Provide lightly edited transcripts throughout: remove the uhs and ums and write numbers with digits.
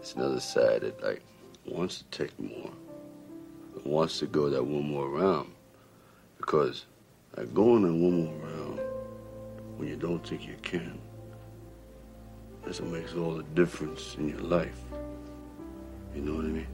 it's another side that like wants to take more, wants to go that one more round, because like going that one more round when you don't think you can, that's what makes all the difference in your life. You know what I mean?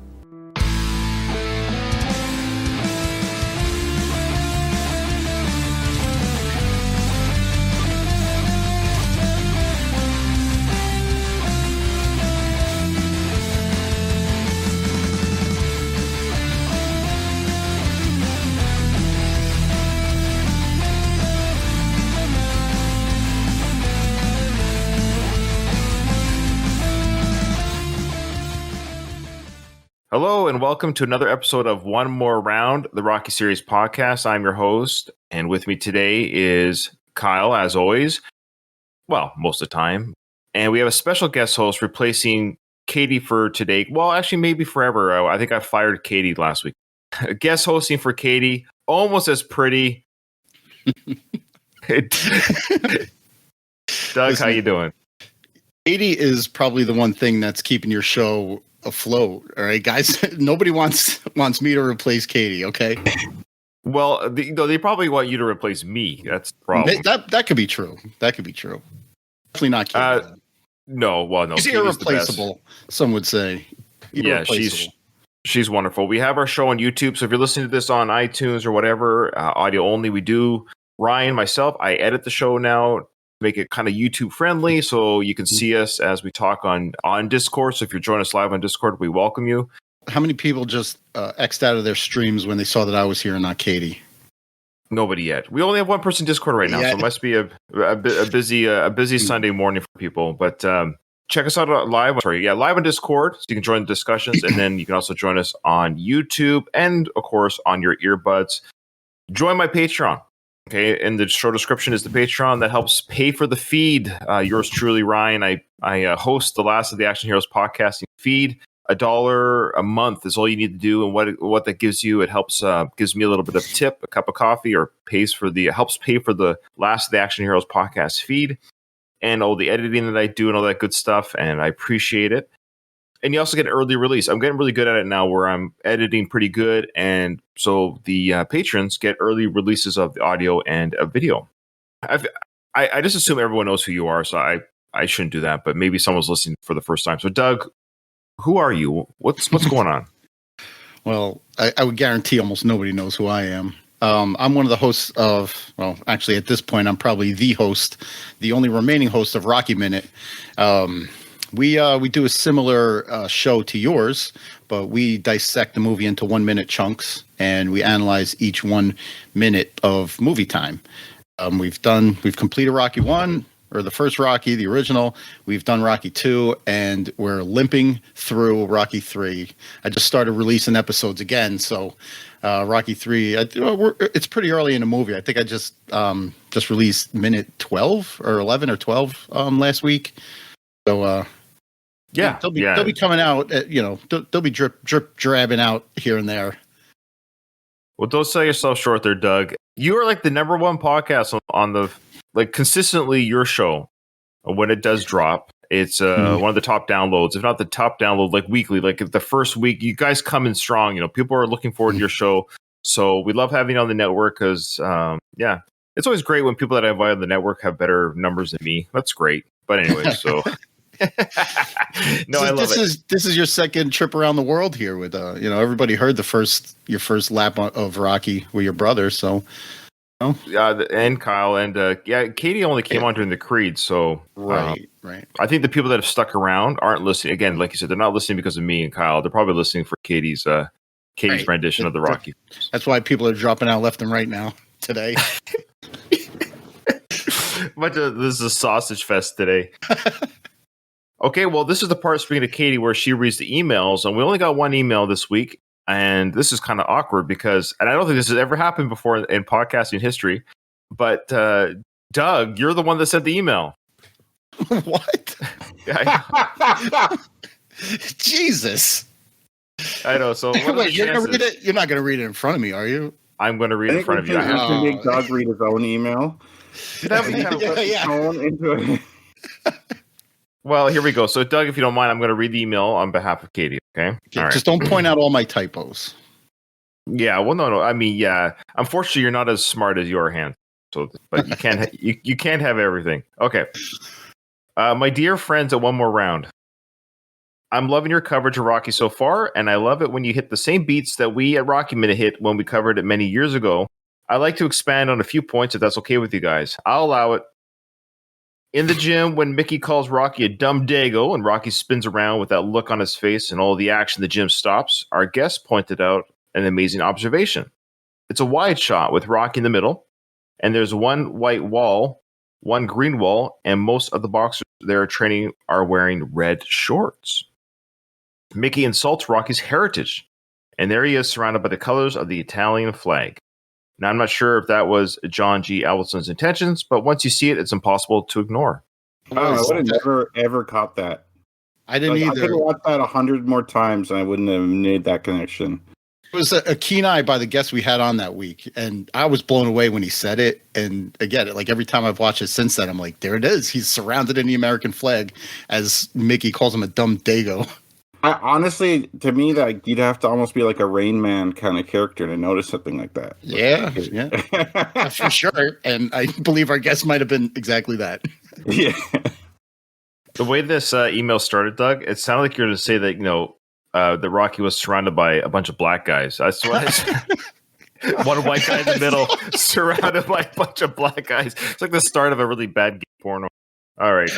Hello and welcome to another episode of One More Round, the Rocky Series podcast. I'm your host, and with me today is Kyle, as always. Well, most of the time. And we have a special guest host replacing Katie for today. Well, actually, maybe forever. I think I fired Katie last week. Guest hosting for Katie, almost as pretty. Doug, how you doing? Katie is probably the one thing that's keeping your show afloat. All right, guys. Nobody wants me to replace Katie. Okay. Well, they probably want you to replace me. That's the problem. That could be true. That could be true. Definitely not Katie. No. She's irreplaceable. Some would say. Yeah, she's wonderful. We have our show on YouTube, so if you're listening to this on iTunes or whatever, audio only, we do. Ryan, myself, I edit the show now. Make it kind of YouTube friendly so you can see us as we talk on Discord. So if you're joining us live on Discord, we welcome you. How many people just X'd out of their streams when they saw that I was here and not Katie? Nobody yet. We only have one person in Discord right now, so it must be a busy Sunday morning for people. But check us out live. Live on Discord, so you can join the discussions, and then you can also join us on YouTube and, of course, on your earbuds. Join my Patreon. Okay, in the show description is the Patreon that helps pay for the feed. Yours truly, Ryan. I host the Last of the Action Heroes podcasting feed. $1 a month is all you need to do, and what that gives you, it helps gives me a little bit of tip, a cup of coffee, or helps pay for the Last of the Action Heroes podcast feed and all the editing that I do and all that good stuff, and I appreciate it. And you also get early release. I'm getting really good at it now where I'm editing pretty good. And so the patrons get early releases of the audio and a video. I just assume everyone knows who you are, so I shouldn't do that. But maybe someone's listening for the first time. So, Doug, who are you? What's going on? Well, I would guarantee almost nobody knows who I am. I'm one of the hosts of, well, actually, at this point, I'm probably the host, the only remaining host of Rocky Minute. We do a similar show to yours, but we dissect the movie into 1 minute chunks and we analyze each 1 minute of movie time. We've completed Rocky 1, or the first Rocky, the original. We've done Rocky 2, and we're limping through Rocky 3. I just started releasing episodes again, so Rocky 3. It's pretty early in the movie. I think I just released minute 12 or 11 or 12 last week. So. Yeah, they'll be coming out. They'll be drip drabbing out here and there. Well, don't sell yourself short there, Doug. You are like the number one podcast on the consistently your show when it does drop. It's one of the top downloads, if not the top download, like weekly. Like the first week, you guys come in strong. People are looking forward to your show, so we love having you on the network because it's always great when people that I invite on the network have better numbers than me. That's great. But anyway, so. I love it. This is your second trip around the world here with everybody heard your first lap of Rocky with your brother, so and Kyle and Katie only came on during the Creed, so right. I think the people that have stuck around aren't listening. Again, like you said, they're not listening because of me and Kyle. They're probably listening for Katie's rendition of the Rocky. That's why people are dropping out left and right now today. This is a sausage fest today. Okay, well, this is the part, speaking to Katie, where she reads the emails, and we only got one email this week, and this is kind of awkward because, and I don't think this has ever happened before in podcasting history, but Doug, you're the one that sent the email. What? Jesus. I know. So wait, you're gonna read it? You're not going to read it in front of me, are you? I'm going to read it in front of you. I have to make Doug read his own email. That'd be kind of into it. Well, here we go. So, Doug, if you don't mind, I'm going to read the email on behalf of Katie. Okay. All right. Just don't point out all my typos. Yeah. Well, no. I mean, yeah. Unfortunately, you're not as smart as your hand. So, but you can't. you can't have everything. Okay. My dear friends, at one more round. I'm loving your coverage of Rocky so far, and I love it when you hit the same beats that we at Rocky Minute hit when we covered it many years ago. I'd like to expand on a few points if that's okay with you guys. I'll allow it. In the gym, when Mickey calls Rocky a dumb dago and Rocky spins around with that look on his face and all the action the gym stops, our guest pointed out an amazing observation. It's a wide shot with Rocky in the middle, and there's one white wall, one green wall, and most of the boxers there training are wearing red shorts. Mickey insults Rocky's heritage, and there he is surrounded by the colors of the Italian flag. Now, I'm not sure if that was John G. Allison's intentions, but once you see it, it's impossible to ignore. Oh, I would have never, ever caught that. I didn't either. I could have watched that 100 more times, and I wouldn't have made that connection. It was a keen eye by the guest we had on that week, and I was blown away when he said it. And again, like every time I've watched it since then, I'm like, there it is. He's surrounded in the American flag, as Mickey calls him a dumb dago. Honestly, to me, that you'd have to almost be like a Rain Man kind of character to notice something like that. Yeah, for sure. And I believe our guest might have been exactly that. Yeah. The way this email started, Doug, it sounded like you're going to say that that Rocky was surrounded by a bunch of black guys. That's what one white guy in the middle, surrounded by a bunch of black guys. It's like the start of a really bad gay porno. All right,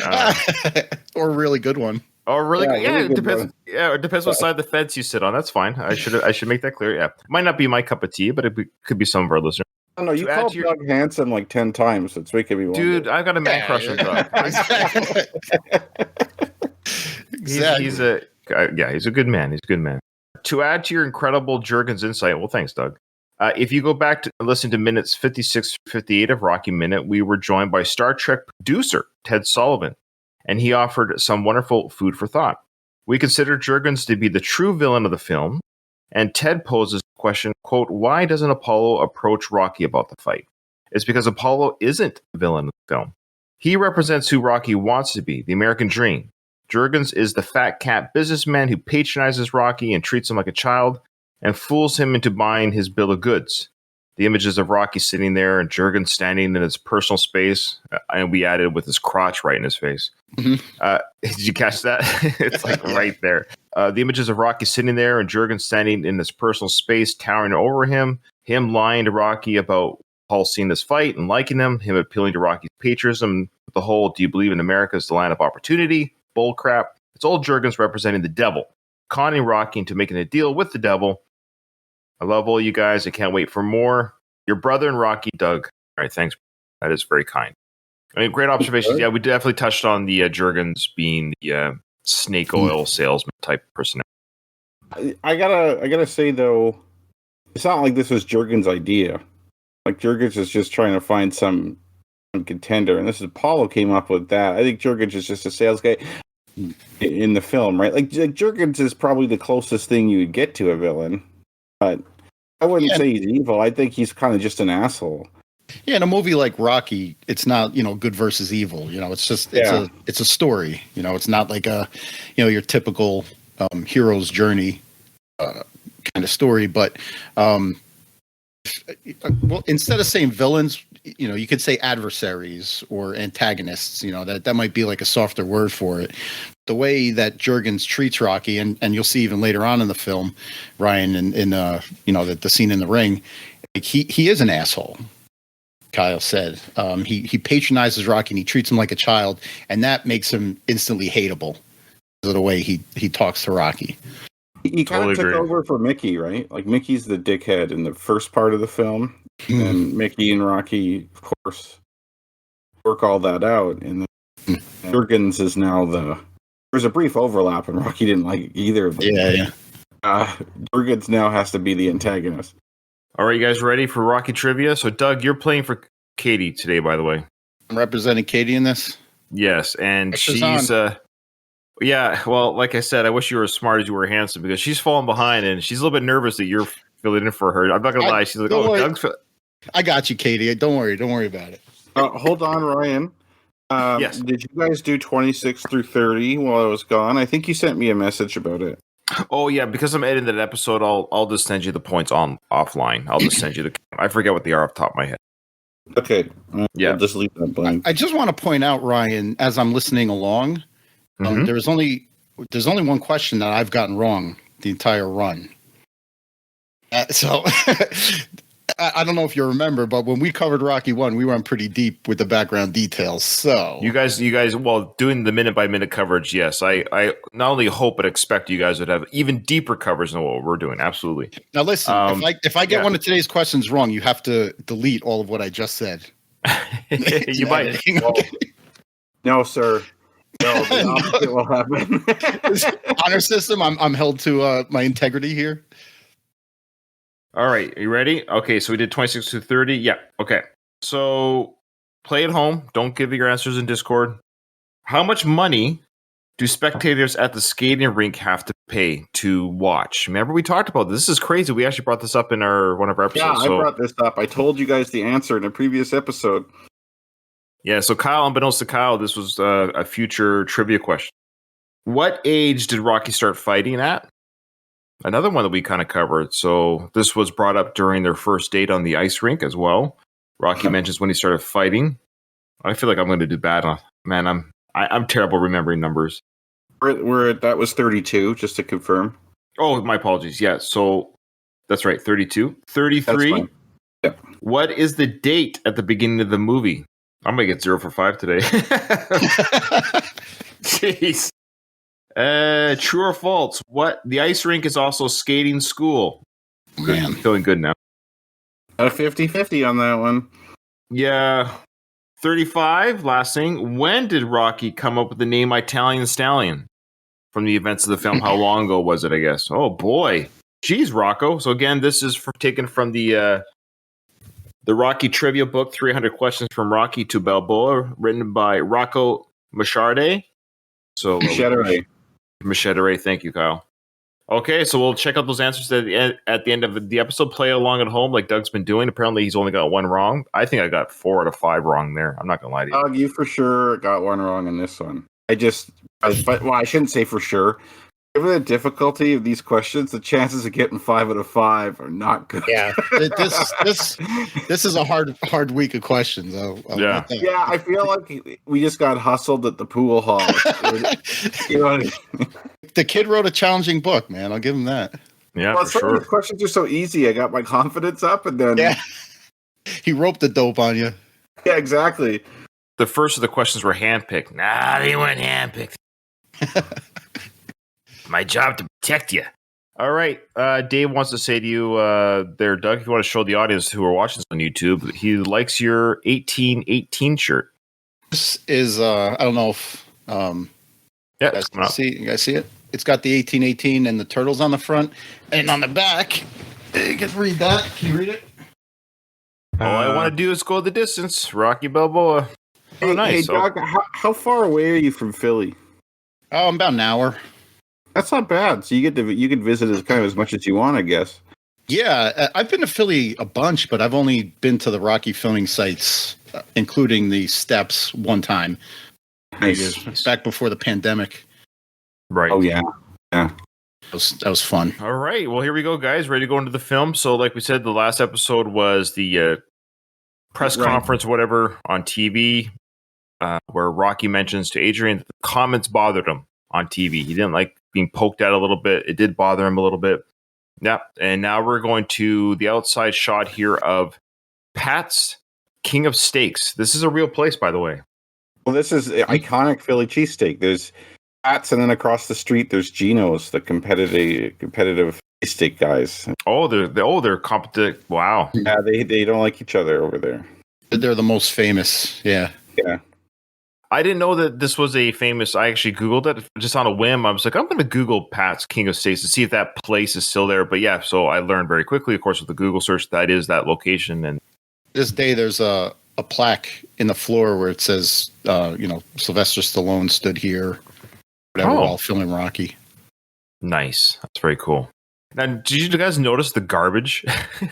or a really good one. Oh, really? Yeah, really it depends. one. Yeah, it depends what side of the fence you sit on. That's fine. I should make that clear. Yeah, might not be my cup of tea, but could be some of our listeners. I don't know. You called Doug handsome like 10 times. It's making me wonder. Dude, I've got a man crush on Doug. Exactly. He's a good man. He's a good man. To add to your incredible Jurgens insight, well, thanks, Doug. If you go back to listen to minutes 56 58 of Rocky Minute, we were joined by Star Trek producer Ted Sullivan, and he offered some wonderful food for thought. We consider Jurgens to be the true villain of the film, and Ted poses the question, quote, why doesn't Apollo approach Rocky about the fight? It's because Apollo isn't the villain of the film. He represents who Rocky wants to be, the American dream. Jurgens is the fat cat businessman who patronizes Rocky and treats him like a child and fools him into buying his bill of goods. The images of Rocky sitting there and Jurgens standing in his personal space, and we added with his crotch right in his face. Mm-hmm. Did you catch that? It's like right there. The images of Rocky sitting there and Jurgens standing in his personal space, towering over him lying to Rocky about Paul seeing this fight and liking him appealing to Rocky's patriotism, the whole, do you believe in America as the land of opportunity? Bull crap. It's old Jurgens representing the devil, conning Rocky into making a deal with the devil. I love all you guys. I can't wait for more. Your brother and Rocky, Doug. All right, thanks. That is very kind. I mean, great observations. Yeah, we definitely touched on the Jurgens being the snake oil salesman type personality. I gotta say though, it's not like this was Jurgens' idea. Like Jurgens is just trying to find some contender, and this is Apollo came up with that. I think Jurgens is just a sales guy in the film, right? Like Jurgens is probably the closest thing you would get to a villain. But I wouldn't say he's evil. I think he's kind of just an asshole. Yeah, in a movie like Rocky, it's not, good versus evil. It's just it's a story. It's not like your typical hero's journey kind of story. But well, instead of saying villains, you could say adversaries or antagonists. That might be like a softer word for it. The way that Jurgens treats Rocky, and you'll see even later on in the film, Ryan, in the scene in the ring, like he is an asshole. Kyle said he patronizes Rocky and he treats him like a child, and that makes him instantly hateable because of the way he talks to Rocky. He kind of took over for Mickey, right? Like Mickey's the dickhead in the first part of the film, and Mickey and Rocky, of course, work all that out, and then Jurgens is now there's a brief overlap, and Rocky didn't like either of them. Yeah. Jurgens now has to be the antagonist. All right, you guys ready for Rocky trivia? So, Doug, you're playing for Katie today, by the way. I'm representing Katie in this? Yes, and she's... yeah, well, like I said, I wish you were as smart as you were handsome, because she's falling behind, and she's a little bit nervous that you're filling in for her. I'm not going to lie. She's like, Doug's... I got you, Katie. Don't worry about it. Hold on, Ryan. Yes. Did you guys do 26 through 30 while I was gone? I think you sent me a message about it. Oh yeah, because I'm editing that episode, I'll just send you the points on offline. I'll just send you the. I forget what they are off the top of my head. Okay. Yeah. I'll just leave that blank. I just want to point out, Ryan, as I'm listening along, there's only one question that I've gotten wrong the entire run. So I don't know if you remember, but when we covered Rocky 1, we went pretty deep with the background details. So you guys, well, doing the minute by minute coverage, yes, I not only hope but expect you guys would have even deeper coverage than what we're doing. Absolutely. Now listen, if I get one of today's questions wrong, you have to delete all of what I just said. You might. No, sir. No, the opposite will happen. Honor system. I'm held to my integrity here. All right, are you ready? Okay, so we did 26 to 30. Yeah, okay. So play at home. Don't give your answers in Discord. How much money do spectators at the skating rink have to pay to watch? Remember, we talked about this. This is crazy. We actually brought this up in one of our episodes. Yeah, I brought this up. I told you guys the answer in a previous episode. Yeah, so Kyle, unbeknownst to Kyle, this was a future trivia question. What age did Rocky start fighting at? Another one that we kind of covered. So this was brought up during their first date on the ice rink as well. Rocky mentions when he started fighting. I feel like I'm going to do bad on. Man, I'm terrible remembering numbers. That was 32, just to confirm. Oh, my apologies. Yeah, so that's right, 32. 33. Yeah. What is the date at the beginning of the movie? I'm going to get 0 for 5 today. Jeez. True or false? What? The ice rink is also a skating school. Man. Feeling good now. A 50-50 on that one. Yeah. 35, last thing. When did Rocky come up with the name Italian Stallion? From the events of the film, how long ago was it, I guess? Oh, boy. Jeez, Rocco. So again, this is taken from the Rocky trivia book, 300 Questions from Rocky to Balboa, written by Rocco Macciardi. So Macciardi, thank you, Kyle. Okay, so we'll check out those answers at the end of the episode. Play along at home like Doug's been doing. Apparently, he's only got one wrong. I think I got 4 out of 5 wrong there. I'm not going to lie to you. Doug, you for sure got one wrong in this one. I shouldn't say for sure. Given the difficulty of these questions, the chances of getting 5 out of 5 are not good. Yeah, this is a hard week of questions. Yeah, I feel like we just got hustled at the pool hall. You know what I mean? The kid wrote a challenging book, man. I'll give him that. Yeah, well, for some sure. of these questions are so easy. I got my confidence up, and then he roped the dope on you. Yeah, exactly. The first of the questions were handpicked. Nah, they weren't handpicked. My job to protect you. All right. Dave wants to say to you there, Doug, if you want to show the audience who are watching this on YouTube, he likes your 1818 shirt. This is, I don't know if yeah, you guys see it? It's got the 1818 and the turtles on the front. And on the back, you can read that. Can you read it? All I want to do is go the distance. Rocky Balboa. Hey, nice. Hey, Doug, how far away are you from Philly? Oh, I'm about an hour. That's not bad. So you can visit as much as you want, I guess. Yeah, I've been to Philly a bunch, but I've only been to the Rocky filming sites, including the steps, one time. Nice. Back before the pandemic. Right. Oh yeah. That was fun. All right. Well, here we go, guys. Ready to go into the film. So, like we said, the last episode was the press conference, whatever, on TV, where Rocky mentions to Adrian that the comments bothered him on TV. He didn't like being poked at a little bit. It did bother him a little bit. Yeah. And now we're going to the outside shot here of Pat's King of Steaks. This is a real place, by the way. Well, this is iconic Philly cheesesteak. There's Pat's, and then across the street there's Geno's, the competitive steak guys. They're competent. Wow. Yeah, they don't like each other over there. They're the most famous. Yeah. Yeah. I didn't know that this was a famous. I actually Googled it just on a whim. I was like, I'm going to Google Pat's King of Steaks to see if that place is still there. But yeah, so I learned very quickly, of course, with the Google search, that is that location. And this day, there's a plaque in the floor where it says, Sylvester Stallone stood here, whatever, while filming Rocky. Nice. That's very cool. Now, did you guys notice the garbage?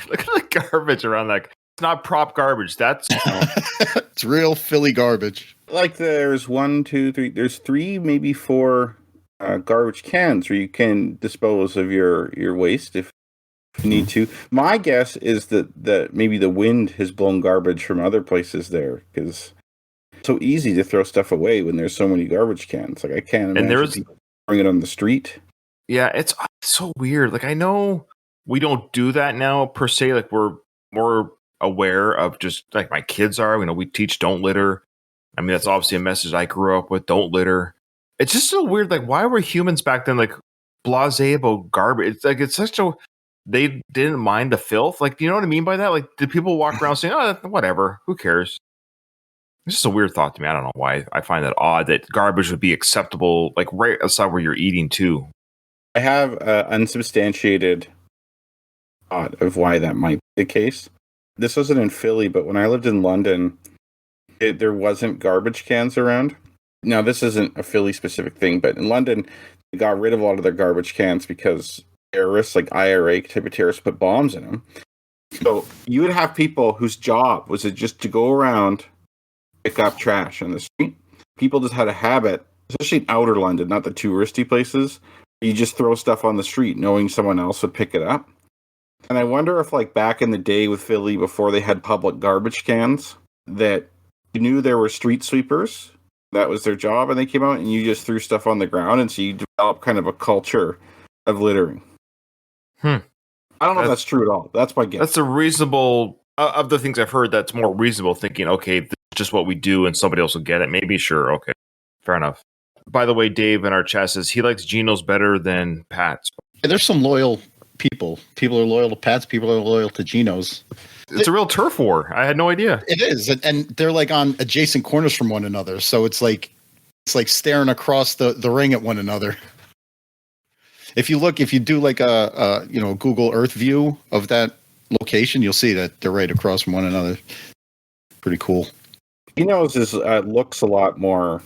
Look at the garbage around that. not prop garbage. That's it's real Philly garbage. Like there's 1, 2, 3. There's 3, maybe 4 garbage cans where you can dispose of your waste if you need to. My guess is that maybe the wind has blown garbage from other places there because it's so easy to throw stuff away when there's so many garbage cans. Like I can't imagine people throwing it on the street. Yeah, it's so weird. Like I know we don't do that now per se. Like we're more aware of just like my kids are. You know, we teach don't litter. I mean, that's obviously a message I grew up with. Don't litter. It's just so weird. Like, why were humans back then like blasé about garbage? It's like it's such a they didn't mind the filth. Like, do you know what I mean by that? Like, did people walk around saying, "Oh, whatever, who cares"? It's just a weird thought to me. I don't know why. I find that odd that garbage would be acceptable, like right outside where you're eating too. I have unsubstantiated thought of why that might be the case. This wasn't in Philly, but when I lived in London, there wasn't garbage cans around. Now, this isn't a Philly-specific thing, but in London, they got rid of a lot of their garbage cans because terrorists, like IRA type of terrorists, put bombs in them. So you would have people whose job was just to go around, pick up trash on the street. People just had a habit, especially in outer London, not the touristy places. You just throw stuff on the street knowing someone else would pick it up. And I wonder if, like, back in the day with Philly, before they had public garbage cans, that you knew there were street sweepers. That was their job, and they came out and you just threw stuff on the ground, and so you develop kind of a culture of littering. I don't know if that's true at all. That's my guess. That's a reasonable, of the things I've heard, that's more reasonable thinking, okay, this is just what we do and somebody else will get it. Maybe, sure, okay, fair enough. By the way, Dave in our chat says he likes Geno's better than Pat's. There's some loyal people. People are loyal to Pat's, people are loyal to Geno's. It's a real turf war. I had no idea. It is, and they're like on adjacent corners from one another. So it's like staring across the ring at one another. If you do like a Google Earth view of that location, you'll see that they're right across from one another. Pretty cool. Geno's looks a lot more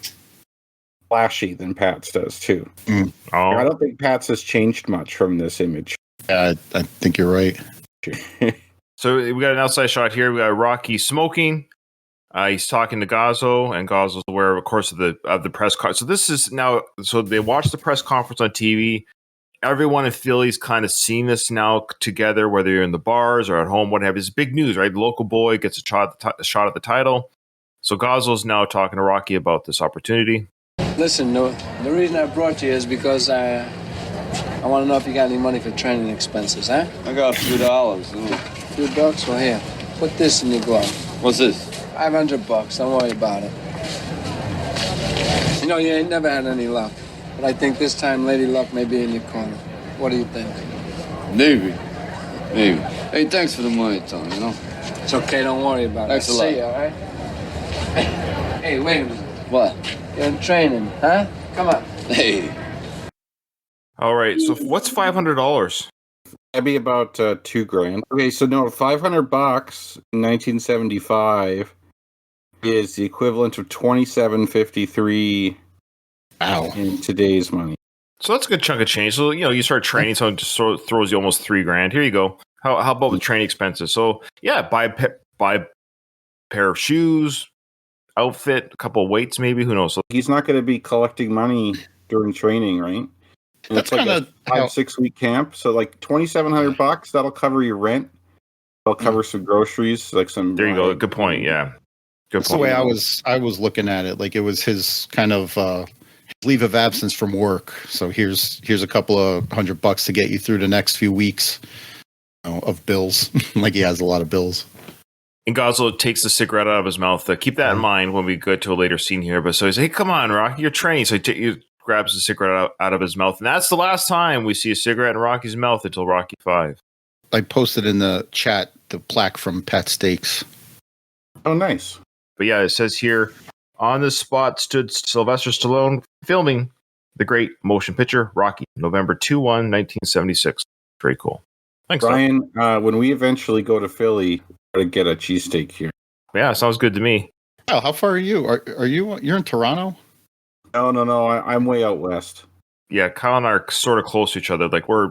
flashy than Pat's does too. Oh. I don't think Pat's has changed much from this image. I think you're right. So we got an outside shot here. We got Rocky smoking. He's talking to Gazzo, and Gazzo's aware, of course, of the press conference. So this is now. So they watched the press conference on TV. Everyone in Philly's kind of seen this now together, whether you're in the bars or at home, whatever. It's big news, right? The local boy gets a shot at the title. So Gazzo's now talking to Rocky about this opportunity. Listen, the reason I brought you is because I want to know if you got any money for training expenses, huh? I got a few dollars. $2? Well, here, put this in your glove. What's this? $500. Don't worry about it. You know, you ain't never had any luck. But I think this time Lady Luck may be in your corner. What do you think? Maybe. Hey, thanks for the money, Tom, you know? It's okay, don't worry about Thanks it. a lot. See you, all right? Hey, wait a minute. What? You're in training, huh? Come on. Hey. All right. So what's $500? That'd be about $2,000. Okay, so no, $500 in 1975 is the equivalent of $27.53. Wow. In today's money. So that's a good chunk of change. So you start training, so it just sort of throws you almost $3,000. Here you go. How about the training expenses? So yeah, buy a pair of shoes, outfit, a couple of weights, maybe. Who knows? So he's not going to be collecting money during training, right? And that's like kind of a 5-6 week camp. So like $2,700, that'll cover your rent. That'll cover some groceries, like some. There you go. Good point. Yeah. Good That's point. the way I was looking at it. Like it was his kind of leave of absence from work. So here's a couple of $100 to get you through the next few weeks of bills. Like he has a lot of bills. And Gazzo takes the cigarette out of his mouth. Keep that in mind when we go to a later scene here. But so he's like, hey, come on, Rocky, you're training. So he grabs the cigarette out of his mouth. And that's the last time we see a cigarette in Rocky's mouth until Rocky 5. I posted in the chat the plaque from Pat Steaks. Oh, nice. But yeah, it says here, on the spot stood Sylvester Stallone filming the great motion picture Rocky, November 2-1, 1976. Very cool. Thanks, Brian. When we eventually go to Philly, we're going to get a cheesesteak here. Yeah, sounds good to me. Oh, how far are you? You're in Toronto? No. I'm way out west. Yeah, Kyle and I are sort of close to each other. Like we're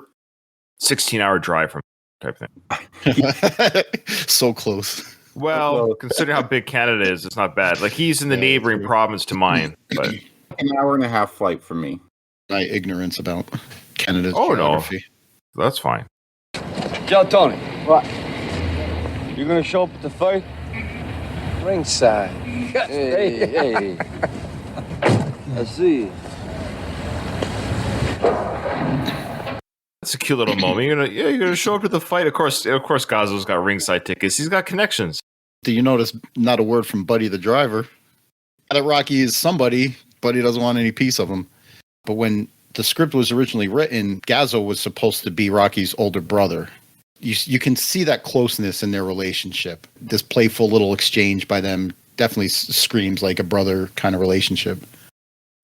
16-hour drive from. type thing. So close. Well, considering how big Canada is, it's not bad. Like he's in the neighboring province to mine, but An hour and a half flight from me. My ignorance about Canada's Oh, no. geography. that's fine. Joe Tony, What? you gonna show up at the fight? Ringside. Hey. I see. That's a cute little moment. You're gonna show up to the fight. Of course, Gazzo's got ringside tickets. He's got connections. Do you notice not a word from Buddy the driver? That Rocky is somebody. Buddy doesn't want any piece of him. But when the script was originally written, Gazzo was supposed to be Rocky's older brother. You can see that closeness in their relationship. This playful little exchange by them definitely screams like a brother kind of relationship.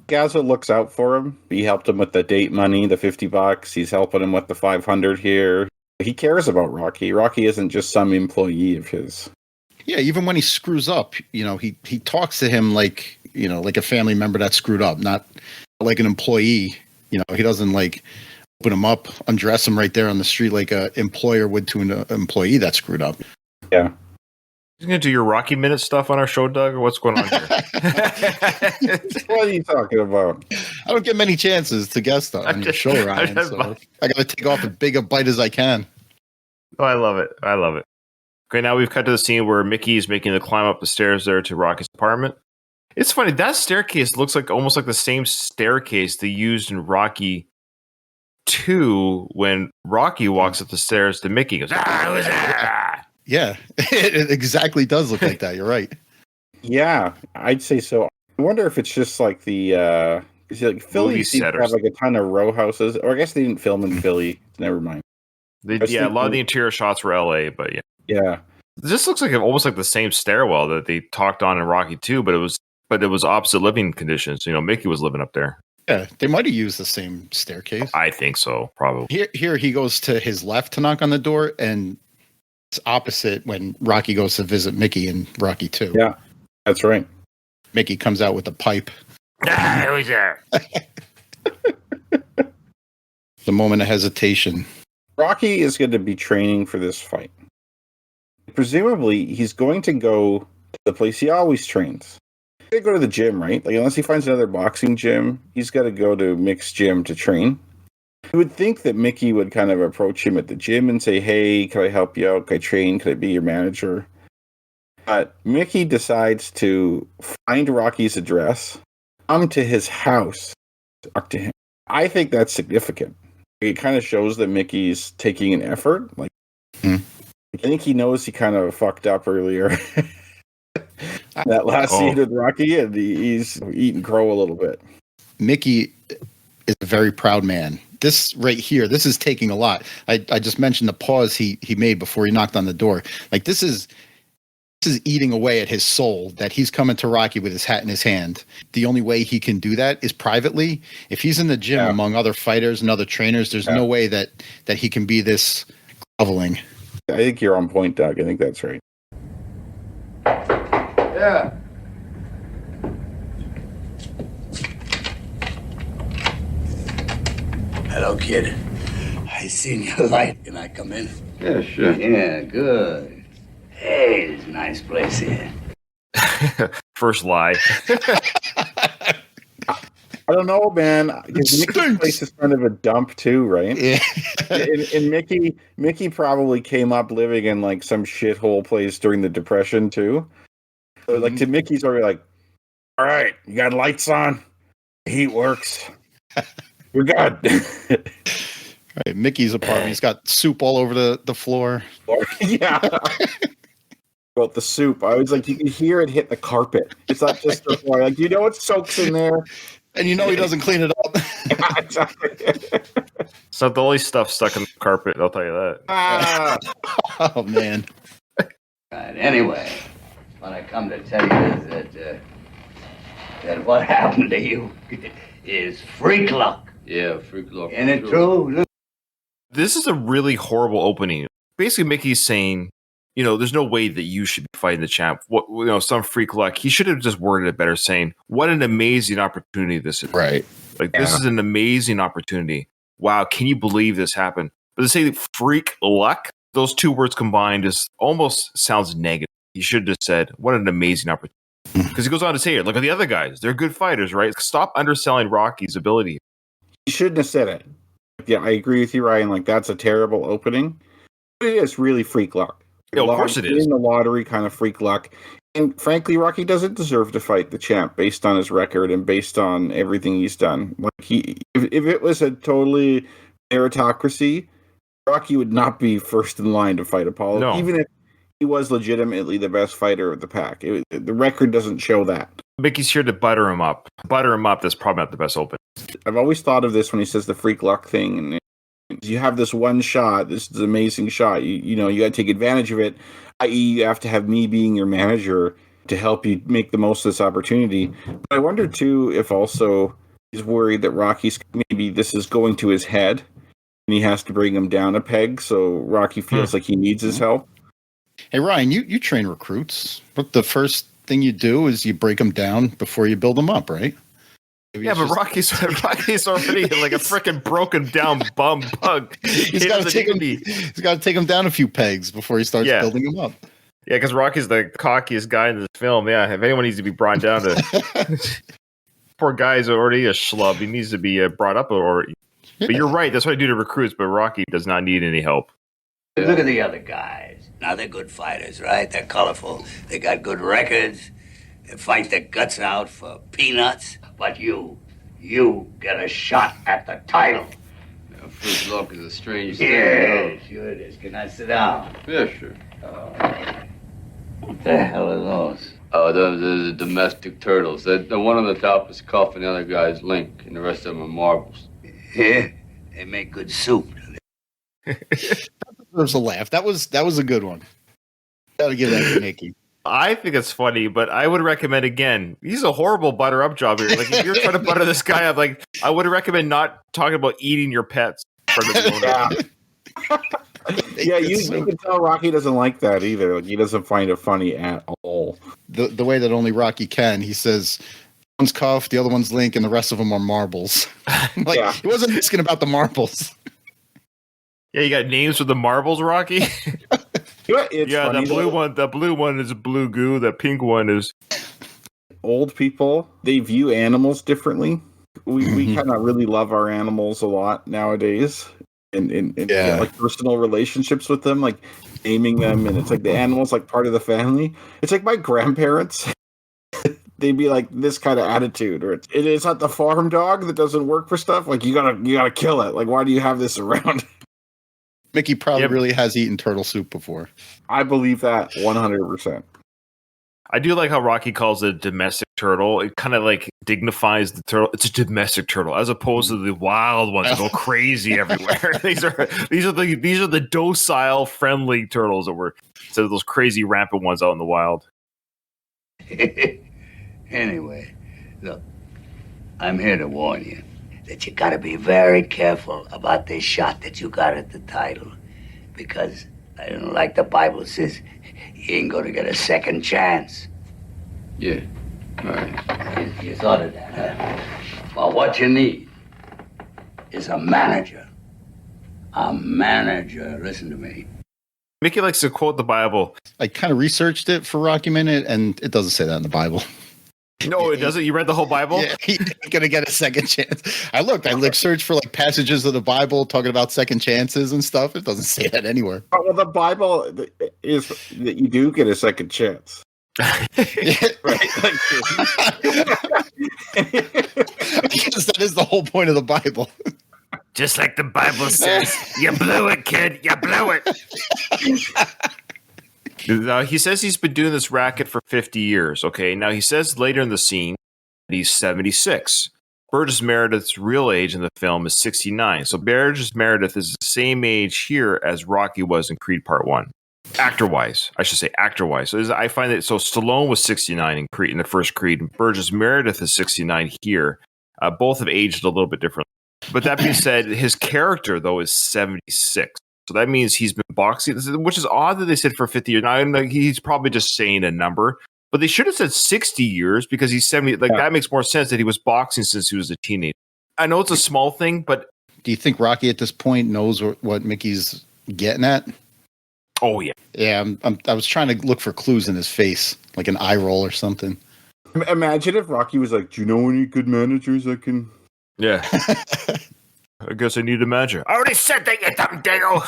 Gazzo looks out for him. He helped him with the date money, the $50. He's helping him with the 500 here. He cares about Rocky. Rocky isn't just some employee of his. Yeah, even when he screws up, he talks to him like a family member that screwed up, not like an employee. He doesn't like open him up, undress him right there on the street like an employer would to an employee that screwed up. Yeah. You gonna do your Rocky Minute stuff on our show, Doug, or what's going on here? What are you talking about? I don't get many chances to guest on your show, Ryan. So I got to take off as big a bite as I can. Oh, I love it. Okay, now we've cut to the scene where Mickey is making the climb up the stairs there to Rocky's apartment. It's funny, that staircase looks like almost like the same staircase they used in Rocky 2 when Rocky walks up the stairs to Mickey. He goes, who's that? Yeah, it exactly does look like that. You're right. Yeah, I'd say so. I wonder if it's just like the Philly seems to have like a ton of row houses, or I guess they didn't film in Philly. Never mind. A lot of the interior shots were LA, but yeah. Yeah. This looks like almost like the same stairwell that they talked on in Rocky 2, but it was opposite living conditions. Mickey was living up there. Yeah, they might have used the same staircase. I think so, probably. Here he goes to his left to knock on the door, and it's opposite when Rocky goes to visit Mickey in Rocky 2. Yeah, that's right. Mickey comes out with a pipe. Who's there? The moment of hesitation. Rocky is going to be training for this fight. Presumably, he's going to go to the place he always trains. He's going to go to the gym, right? Like, unless he finds another boxing gym, he's got to go to Mick's gym to train. You would think that Mickey would kind of approach him at the gym and say, hey, can I help you out? Can I train? Can I be your manager? But Mickey decides to find Rocky's address, come to his house, talk to him. I think that's significant. It kind of shows that Mickey's taking an effort. I think he knows he kind of fucked up earlier. That last scene with Rocky, and he's eating crow a little bit. Mickey is a very proud man. This right here, this is taking a lot. I just mentioned the pause he made before he knocked on the door. Like this is eating away at his soul that he's coming to Rocky with his hat in his hand. The only way he can do that is privately. If he's in the gym among other fighters and other trainers, there's no way that he can be this groveling. I think you're on point, Doug. I think that's right. Yeah. Hello, kid. I seen your light. Can I come in? Yeah, sure. Yeah, good. Hey, it's a nice place here. First lie. I don't know, man. Mickey's place is kind of a dump too, right? Yeah. and Mickey probably came up living in like some shithole place during the Depression too. So, like to Mickey's already like, all right, you got lights on, the heat works, we're good. Right, Mickey's apartment. He's got soup all over the floor. Yeah. About the soup, I was like, you can hear it hit the carpet. It's not just the floor. Like, you know, it soaks in there. And you know he doesn't clean it up. Yeah, exactly. It's not the only stuff stuck in the carpet, I'll tell you that. Oh, man. Right, anyway, what I come to tell you is that what happened to you is freak luck. Yeah, freak luck. Isn't it true? Look. This is a really horrible opening. Basically, Mickey's saying, there's no way that you should be fighting the champ. Some freak luck. He should have just worded it better, saying, what an amazing opportunity this is. Right. This is an amazing opportunity. Wow, can you believe this happened? But to say freak luck, those two words combined is almost sounds negative. He should have said, "What an amazing opportunity." Because he goes on to say, "Look at the other guys; they're good fighters, right?" Stop underselling Rocky's ability. He shouldn't have said it. Yeah, I agree with you, Ryan. Like, that's a terrible opening. But it is really freak luck. Yeah, of course it is. In the lottery kind of freak luck. And frankly, Rocky doesn't deserve to fight the champ based on his record and based on everything he's done. Like, if it was a totally meritocracy, Rocky would not be first in line to fight Apollo, No. even if he was legitimately the best fighter of the pack. The record doesn't show that. Mickey's here to butter him up. Butter him up. That's probably not the best open. I've always thought of this when he says the freak luck thing, and you have this one shot, this is an amazing shot. You know, you got to take advantage of it. I.e., you have to have me being your manager to help you make the most of this opportunity. But I wonder too if also he's worried that Rocky's maybe this is going to his head, and he has to bring him down a peg. So Rocky feels like he needs his help. Hey Ryan, you train recruits, but the first thing you do is you break them down before you build them up, right? Maybe Yeah, but Rocky's already like a freaking broken down bum bug. He's got to take him down a few pegs before he starts building him up. Yeah, because Rocky's the cockiest guy in this film. Yeah, if anyone needs to be brought down to poor guy's already a schlub. He needs to be brought up. But you're right. That's what I do to recruits. But Rocky does not need any help. Look at the other guys. Now they're good fighters, right? They're colorful. They got good records. They fight their guts out for peanuts. But you get a shot at the title. Yeah, first luck is a strange thing. Yeah, sure it is. Can I sit down? Yeah, sure. What the hell are those? Oh, those are the domestic turtles. The one on the top is Cuff and the other guy is Link, and the rest of them are marbles. Yeah, they make good soup. There's a laugh. That was a good one. Gotta give that to Mickey. I think it's funny, but I would recommend again. He's a horrible butter up job here. Like if you're trying to butter this guy up, like I would recommend not talking about eating your pets. Yeah, you can tell Rocky doesn't like that either. Like, he doesn't find it funny at all. The way that only Rocky can. He says one's Cuff, the other one's Link, and the rest of them are marbles. He wasn't asking about the marbles. Yeah, you got names for the marbles, Rocky. Yeah, the blue one is blue goo. The pink one is. Old people, they view animals differently. We kind of really love our animals a lot nowadays, and like personal relationships with them, like naming them, and it's like the animal's like part of the family. It's like my grandparents. They'd be like this kind of attitude, or it's not the farm dog that doesn't work for stuff. Like you gotta kill it. Like why do you have this around? Mickey probably really has eaten turtle soup before. I believe that 100%. I do like how Rocky calls it a domestic turtle. It kind of like dignifies the turtle. It's a domestic turtle as opposed to the wild ones that go crazy everywhere. These are the docile, friendly turtles that were instead of those crazy rampant ones out in the wild. Anyway, look, I'm here to warn you that you gotta be very careful about this shot that you got at the title. Because, I don't know, like the Bible says, you ain't gonna get a second chance. Yeah, all right. You thought of that, huh? Well, what you need is a manager. A manager, listen to me. Mickey likes to quote the Bible. I kind of researched it for Rocky Minute, and it doesn't say that in the Bible. No, it doesn't. You read the whole Bible? Yeah, he's gonna get a second chance. I searched for like passages of the Bible talking about second chances and stuff. It doesn't say that anywhere. Well, the Bible is that you do get a second chance. Right? Because that is the whole point of the Bible. Just like the Bible says, you blew it, kid. You blew it. He says he's been doing this racket for 50 years. Okay, now he says later in the scene that he's 76. Burgess Meredith's real age in the film is 69. So Burgess Meredith is the same age here as Rocky was in Creed Part 1. Actor-wise, I should say actor-wise. So I find that Stallone was 69 in Creed in the first Creed, and Burgess Meredith is 69 here. Both have aged a little bit differently. But that being said, his character though is 76. So that means he's been boxing, which is odd that they said for 50 years. Now, I know he's probably just saying a number, but they should have said 60 years because he's 70. That makes more sense that he was boxing since he was a teenager. I know it's a small thing, but do you think Rocky at this point knows what Mickey's getting at? Oh yeah, Yeah. I was trying to look for clues in his face, like an eye roll or something. Imagine if Rocky was like, "Do you know any good managers I can?" yeah. I guess I need a manager. I already said that, you dumb dingo.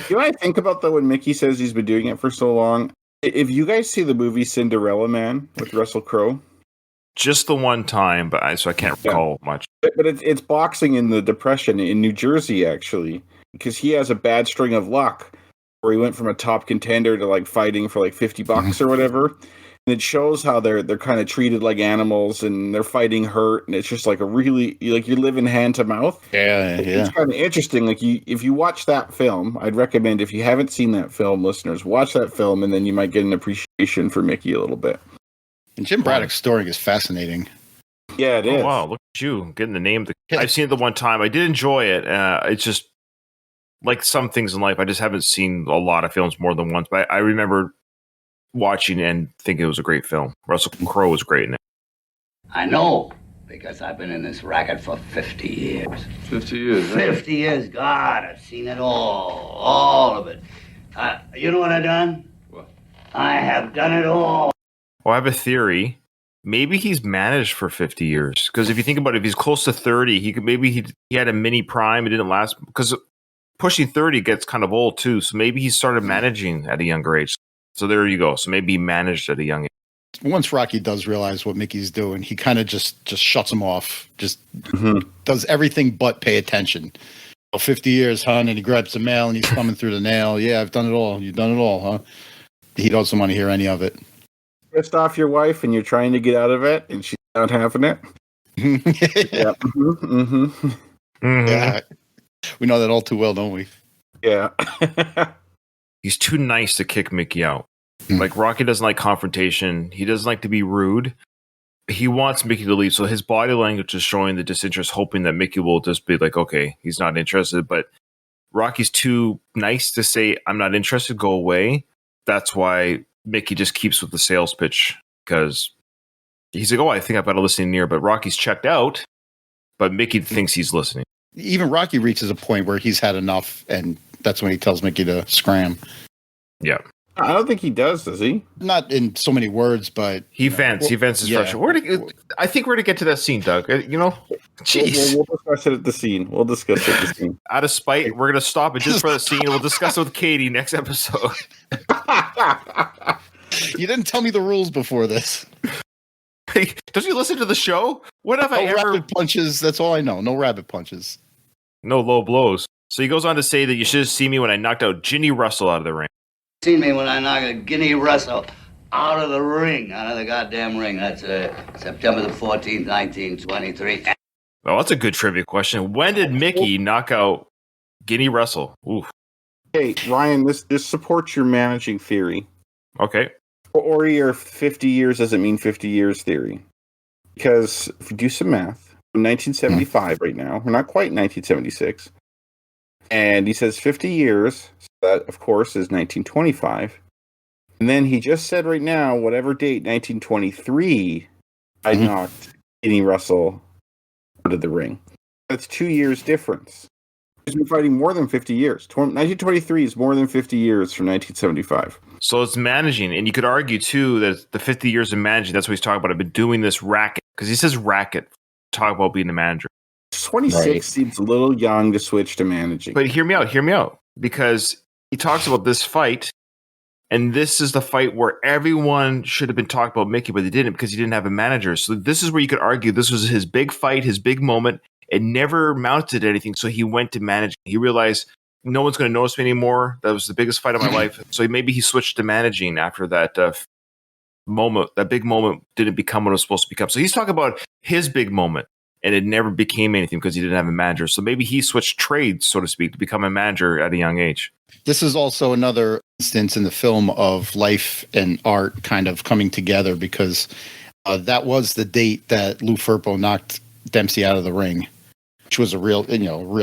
You know what I think about though when Mickey says he's been doing it for so long? If you guys see the movie Cinderella Man with Russell Crowe, just the one time, but I can't recall much. But it's boxing in the Depression in New Jersey, actually, because he has a bad string of luck where he went from a top contender to like fighting for like $50 or whatever. And it shows how they're kind of treated like animals and they're fighting hurt, and it's just like a really like you're living hand to mouth. Yeah, It's kind of interesting. Like if you watch that film, I'd recommend if you haven't seen that film, listeners, watch that film, and then you might get an appreciation for Mickey a little bit. And Jim Braddock's story is fascinating. Yeah, it is. Wow, look at you getting the name. I've seen it the one time. I did enjoy it. It's just like some things in life. I just haven't seen a lot of films more than once. But I remember watching and thinking it was a great film. Russell Crowe was great in it. I know, because I've been in this racket for 50 years. 50 years, huh? 50 years, God, I've seen it all of it. You know what I've done? What? I have done it all. Well, I have a theory. Maybe he's managed for 50 years. Because if you think about it, if he's close to 30, he had a mini prime. It didn't last. Because pushing 30 gets kind of old too. So maybe he started managing at a younger age. So there you go. So maybe he managed at a young age. Once Rocky does realize what Mickey's doing, he kind of just shuts him off. Just does everything but pay attention. 50 years, hon, and he grabs the mail and he's thumbing through the nail. Yeah, I've done it all. You've done it all, huh? He doesn't want to hear any of it. Pissed off your wife and you're trying to get out of it, and she's not having it. Yeah. Yeah. We know that all too well, don't we? Yeah. He's too nice to kick Mickey out. Like Rocky doesn't like confrontation. He doesn't like to be rude. He wants Mickey to leave. So his body language is showing the disinterest, hoping that Mickey will just be like, okay, he's not interested. But Rocky's too nice to say, I'm not interested, go away. That's why Mickey just keeps with the sales pitch, because he's like, oh, I think I've got a listening ear. But Rocky's checked out, but Mickey thinks he's listening. Even Rocky reaches a point where he's had enough, and that's when he tells Mickey to scram. Yeah. I don't think he does he? Not in so many words, but he vents. He vents his frustration. I think we're to get to that scene, Doug. Jeez. We'll discuss it at the scene. Out of spite, we're gonna stop it just for the scene. We'll discuss it with Katie next episode. You didn't tell me the rules before this. Hey, don't you listen to the show? What have I ever? Rabbit punches. That's all I know. No rabbit punches. No low blows. So he goes on to say that you should have seen me when I knocked out Ginny Russell out of the ring. Seen me when I knocked a Guinea Russell out of the goddamn ring. That's September the 14th, 1923. Well, that's a good trivia question. When did Mickey knock out Guinea Russell? Oof. Hey, Ryan, this supports your managing theory. Okay. Or your 50 years doesn't mean 50 years theory. Because if you do some math, 1975 right now, we're not quite 1976. And he says 50 years, so that, of course, is 1925. And then he just said right now, whatever date, 1923, I knocked Guinea Russell out of the ring. That's 2 years difference. He's been fighting more than 50 years. 1923 is more than 50 years from 1975. So it's managing. And you could argue, too, that the 50 years of managing, that's what he's talking about. I've been doing this racket. Because he says racket. Talk about being a manager. 26 seems a little young to switch to managing. But hear me out. Because he talks about this fight. And this is the fight where everyone should have been talking about Mickey, but they didn't because he didn't have a manager. So this is where you could argue this was his big fight, his big moment. It never mounted anything, so he went to managing. He realized no one's going to notice me anymore. That was the biggest fight of my life. So maybe he switched to managing after that moment. That big moment didn't become what it was supposed to become. So he's talking about his big moment, and it never became anything because he didn't have a manager. So maybe he switched trades, so to speak, to become a manager at a young age. This is also another instance in the film of life and art kind of coming together because that was the date that Lou Firpo knocked Dempsey out of the ring, which was a real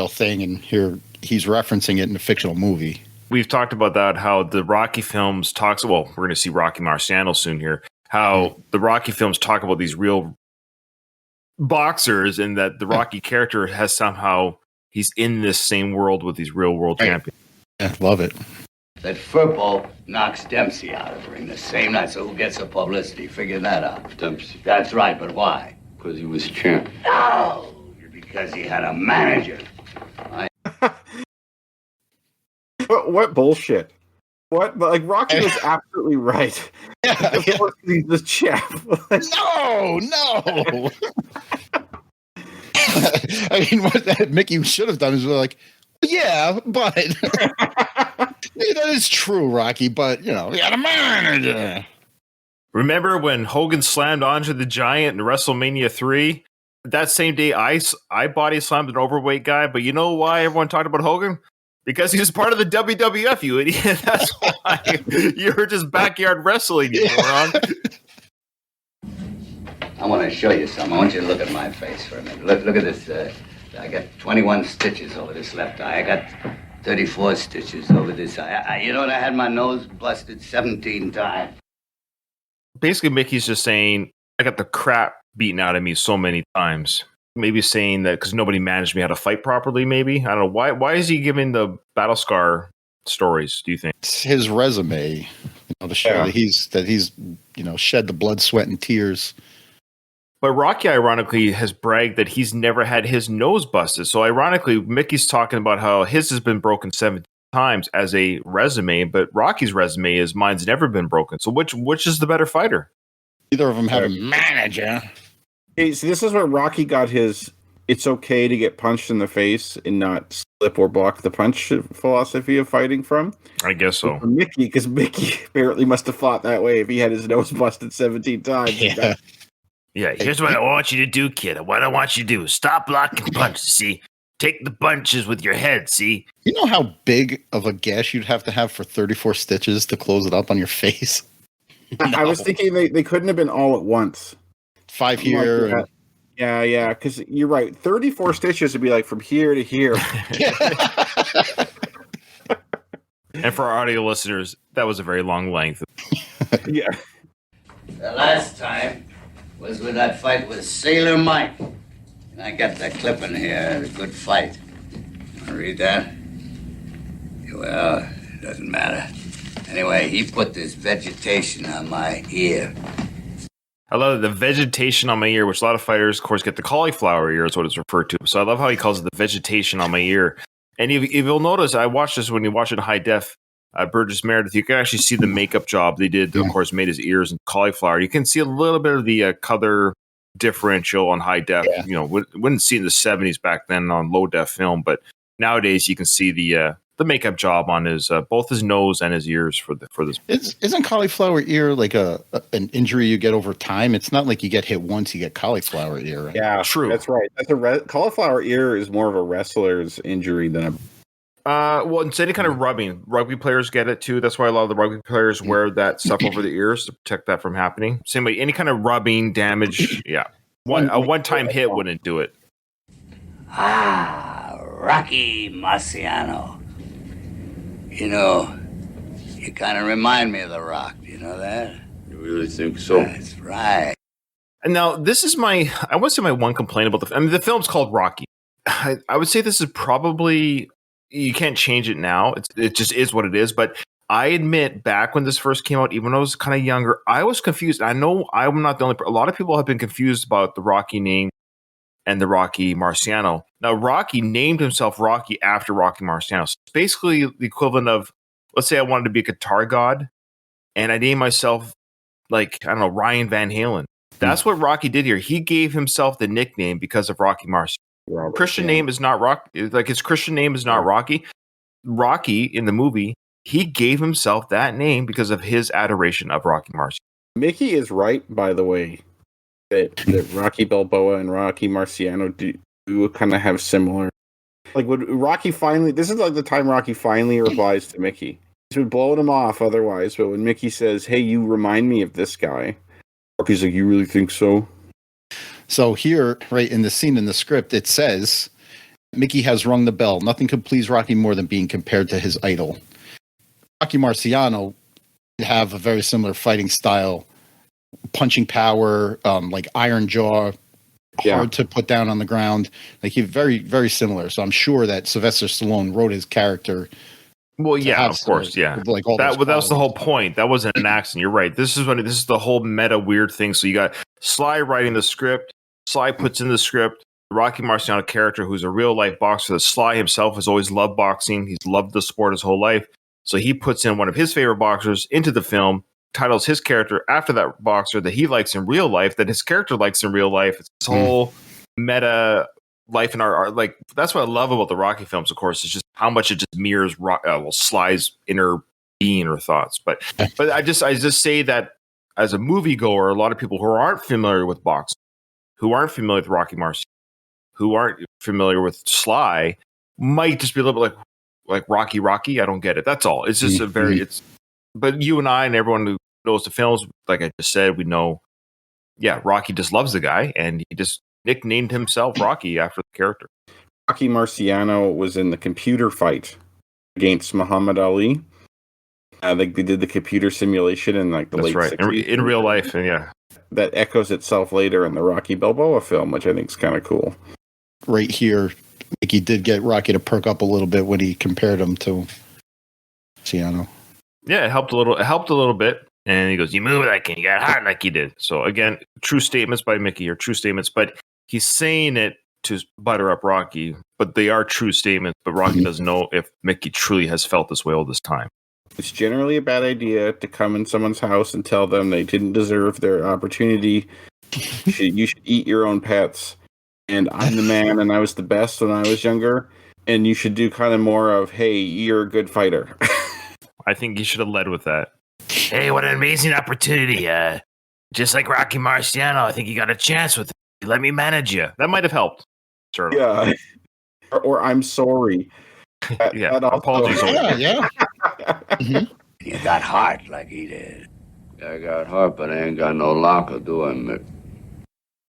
thing. And here he's referencing it in a fictional movie. We've talked about that, how the Rocky films we're going to see Rocky Marciano soon here, how the Rocky films talk about these real boxers and that the Rocky character has somehow, he's in this same world with these real world champions. I love it. that Firpo knocks Dempsey out of the ring the same night. So who gets the publicity? Figure that out. Dempsey. That's right, but why? Because he was champ. No! Because he had a manager. What bullshit? What? But like Rocky was absolutely right. Yeah. He's the champ. No. I mean, what Mickey should have done is like, yeah, but that is true, Rocky. But he had a manager. Remember when Hogan slammed Andre the Giant in WrestleMania 3? That same day, I body slammed an overweight guy. But you know why everyone talked about Hogan? Because he was part of the WWF, you idiot. That's why you were just backyard wrestling, you moron. I want to show you something. I want you to look at my face for a minute. Look at this. I got 21 stitches over this left eye. I got 34 stitches over this eye. You know what? I had my nose busted 17 times. Basically, Mickey's just saying, I got the crap beaten out of me so many times. Maybe saying that because nobody managed me how to fight properly, maybe. I don't know. Why is he giving the battle scar stories, do you think? It's his resume, to show that he's shed the blood, sweat, and tears. But Rocky, ironically, has bragged that he's never had his nose busted. So ironically, Mickey's talking about how his has been broken 17 times as a resume, but Rocky's resume is mine's never been broken. So which is the better fighter? Either of them have a manager. Hey, so this is where Rocky got his "it's okay to get punched in the face and not slip or block the punch" philosophy of fighting from. I guess so. Mickey, because Mickey apparently must have fought that way if he had his nose busted 17 times. Yeah, here's what I want you to do, kid. What I want you to do: stop blocking punches. See, take the punches with your head. See, you know how big of a gash you'd have to have for 34 stitches to close it up on your face. I was thinking they couldn't have been all at once. 5 here. Yeah, because you're right. 34 stitches would be like from here to here. And for our audio listeners, that was a very long length. Yeah. The last time was with that fight with Sailor Mike. And I got that clip in here, a good fight. Want to read that? Well, it doesn't matter. Anyway, he put this vegetation on my ear. I love the vegetation on my ear, which a lot of fighters, of course, get the cauliflower ear is what it's referred to. So I love how he calls it the vegetation on my ear. And if you'll notice, I watched this when you watch it in high def, Burgess Meredith, you can actually see the makeup job they did. Of course, made his ears and cauliflower. You can see a little bit of the color differential on high def. Yeah. Wouldn't see in the 70s back then on low def film, but nowadays you can see the makeup job on his both his nose and his ears for this. Isn't cauliflower ear like an injury you get over time? It's not like you get hit once, you get cauliflower ear. Right? Yeah, true. That's right. That's cauliflower ear is more of a wrestler's injury than a. Well, it's any kind of rubbing. Rugby players get it too. That's why a lot of the rugby players wear that stuff over the ears to protect that from happening. Same way, any kind of rubbing damage. Yeah, a one-time hit wouldn't do it. Rocky Marciano. You kind of remind me of The Rock. Do you know that? You really think so? That's right. And now this is I would say my one complaint about the film's called Rocky. I would say this is probably, you can't change it now. It just is what it is. But I admit, back when this first came out, even though I was kind of younger, I was confused. I know I'm not the only. A lot of people have been confused about the Rocky name and the Rocky Marciano. Now, Rocky named himself Rocky after Rocky Marciano. So it's basically the equivalent of, let's say I wanted to be a guitar god, and I named myself, Ryan Van Halen. That's what Rocky did here. He gave himself the nickname because of Rocky Marciano. Christian name is not Rocky. His Christian name is not Rocky. Rocky, in the movie, he gave himself that name because of his adoration of Rocky Marciano. Mickey is right, by the way. That Rocky Balboa and Rocky Marciano do kind of have similar. Like, would Rocky finally... This is like the time Rocky finally replies to Mickey. He's been blowing him off otherwise, but when Mickey says, hey, you remind me of this guy, Rocky's like, you really think so? So here, right in the scene in the script, it says, Mickey has rung the bell. Nothing could please Rocky more than being compared to his idol. Rocky Marciano have a very similar fighting style, punching power, like iron jaw, hard to put down on the ground. Like, he's very, very similar. So I'm sure that Sylvester Stallone wrote his character Well, yeah, of course, yeah. Like all that was the whole point. That wasn't an accident. You're right. This is the whole meta weird thing. So you got Sly writing the script. Sly puts in the script Rocky Marciano character who's a real life boxer. Sly himself has always loved boxing. He's loved the sport his whole life. So he puts in one of his favorite boxers into the film, titles his character after that boxer that he likes in real life, that his character likes in real life. It's this whole meta life in our art. Like, that's what I love about the Rocky films, of course, is just how much it just mirrors Sly's inner being or thoughts. But I just say that as a moviegoer, a lot of people who aren't familiar with boxing, who aren't familiar with Rocky Marciano, who aren't familiar with Sly, might just be a little bit like Rocky. I don't get it. That's all. It's just but you and I and everyone who knows the films, like I just said, we know, yeah, Rocky just loves the guy, and he just nicknamed himself Rocky after the character. Rocky Marciano was in the computer fight against Muhammad Ali. They did the computer simulation in like the late 60s. In real life, and yeah. That echoes itself later in the Rocky Balboa film, which I think is kind of cool. Right here, Mickey did get Rocky to perk up a little bit when he compared him to Ciano. Yeah, it helped a little bit. And he goes, "You move like it, you got heart like you did." So again, true statements by Mickey are true statements, but he's saying it to butter up Rocky, but they are true statements. But Rocky doesn't know if Mickey truly has felt this way all this time. It's generally a bad idea to come in someone's house and tell them they didn't deserve their opportunity. You should eat your own pets. And I'm the man, and I was the best when I was younger. And you should do kind of more of, hey, you're a good fighter. I think you should have led with that. Hey, what an amazing opportunity. Just like Rocky Marciano, I think you got a chance with it. Let me manage you. That might have helped. Certainly. Yeah. Or I'm sorry. Yeah, apologies. Yeah. You got heart like he did. I got heart, but I ain't got no locker, do I, Mick?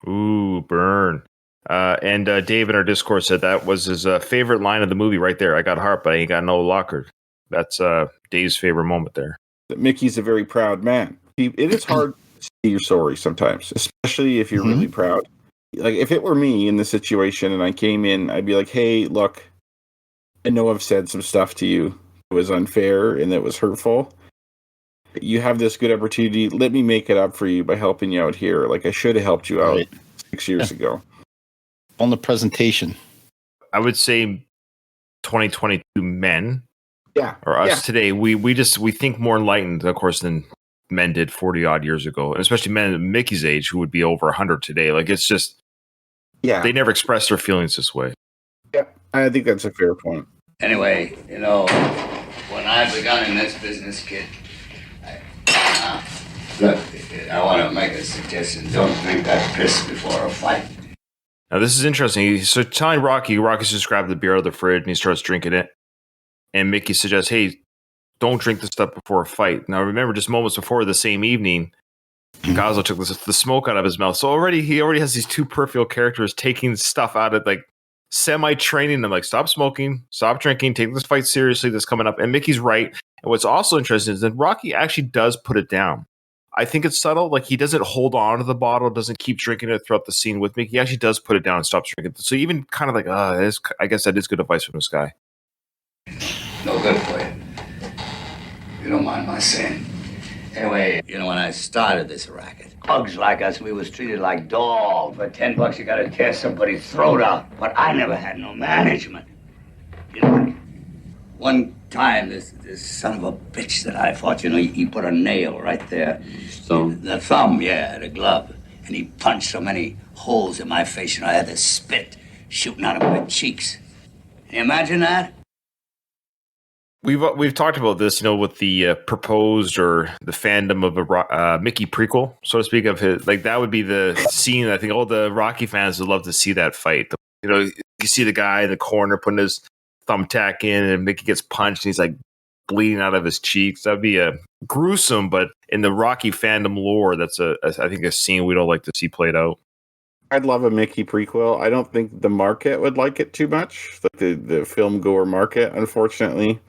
Ooh, burn. And Dave in our Discord said that was his favorite line of the movie right there. I got heart, but I ain't got no locker. That's Dave's favorite moment there. Mickey's a very proud man. It is hard to see your sorry sometimes, especially if you're really proud. Like, if it were me in the situation and I came in, I'd be like, hey, look, I know I've said some stuff to you that was unfair and that was hurtful. You have this good opportunity. Let me make it up for you by helping you out here. Like, I should have helped you out 6 years ago. On the presentation. I would say 2022 men. Yeah. Or us today, we think more enlightened, of course, than men did 40 odd years ago, and especially men at Mickey's age who would be over 100 today. Like, it's just, they never express their feelings this way. Yeah, I think that's a fair point. Anyway, when I begun in this business, kid, look, I want to make a suggestion. Don't drink that piss before a fight. Now, this is interesting. So telling Rocky's just grabbed the beer out of the fridge and he starts drinking it. And Mickey suggests, hey, don't drink this stuff before a fight. Now, remember, just moments before the same evening, Gazzo took the smoke out of his mouth. So he already has these two peripheral characters taking stuff out of, like, semi-training them, like, stop smoking, stop drinking, take this fight seriously that's coming up. And Mickey's right. And what's also interesting is that Rocky actually does put it down. I think it's subtle. Like, he doesn't hold on to the bottle, doesn't keep drinking it throughout the scene with Mickey. He actually does put it down and stops drinking. So even kind of like, I guess that is good advice from this guy. No good for you. You don't mind my saying. Anyway, when I started this racket, thugs like us, we was treated like dogs. For $10, you gotta tear somebody's throat out. But I never had no management. One time, this son of a bitch that I fought, he put a nail right there. Thumb? The thumb, yeah, the glove. And he punched so many holes in my face, I had the spit shooting out of my cheeks. Can you imagine that? We've talked about this, with the proposed or the fandom of a Mickey prequel, so to speak, of his. Like, that would be the scene. I think all the Rocky fans would love to see that fight. You see the guy in the corner putting his thumbtack in, and Mickey gets punched, and he's like bleeding out of his cheeks. That'd be a gruesome, but in the Rocky fandom lore, that's I think a scene we don't like to see played out. I'd love a Mickey prequel. I don't think the market would like it too much, like the film goer market, unfortunately.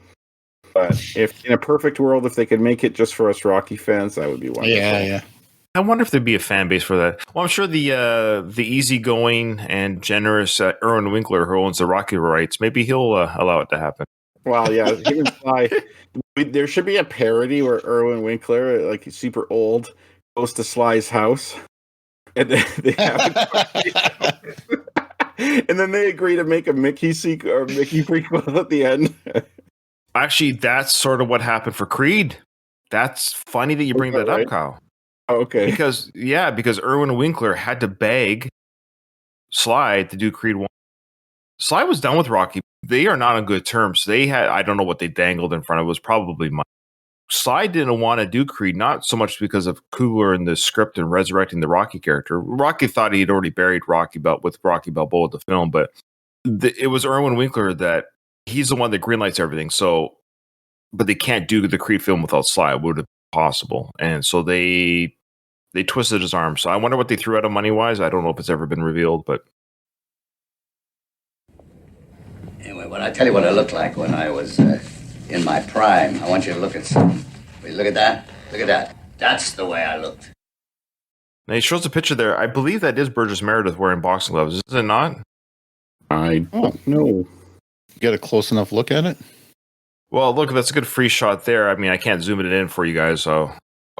But if in a perfect world, if they could make it just for us Rocky fans, that would be wonderful. Yeah. I wonder if there'd be a fan base for that. Well, I'm sure the easygoing and generous Erwin Winkler, who owns the Rocky rights, maybe he'll allow it to happen. Well, yeah, him and Sly. There should be a parody where Erwin Winkler, like he's super old, goes to Sly's house, and they have and then they agree to make a Mickey sequel or Mickey prequel at the end. Actually, that's sort of what happened for Creed. That's funny that you bring that right? up, Kyle. Oh, okay. Because Erwin Winkler had to beg Sly to do Creed 1. Sly was done with Rocky. They are not on good terms. They had, I don't know what they dangled in front of. It was probably money. Sly didn't want to do Creed, not so much because of Coogler and the script and resurrecting the Rocky character. Rocky thought he had already buried Rocky with Rocky Balboa the film, but it was Erwin Winkler that he's the one that greenlights everything. So, but they can't do the Creed film without Sly. It would have been possible. And so they twisted his arm. So I wonder what they threw out of money-wise. I don't know if it's ever been revealed, but... Anyway, when I tell you what I looked like when I was in my prime, I want you to look at something. Will you look at that? Look at that. That's the way I looked. Now he shows a picture there. I believe that is Burgess Meredith wearing boxing gloves. Is it not? I don't know. Get a close enough look at it? Well, look, that's a good free shot there. I mean, I can't zoom it in for you guys, so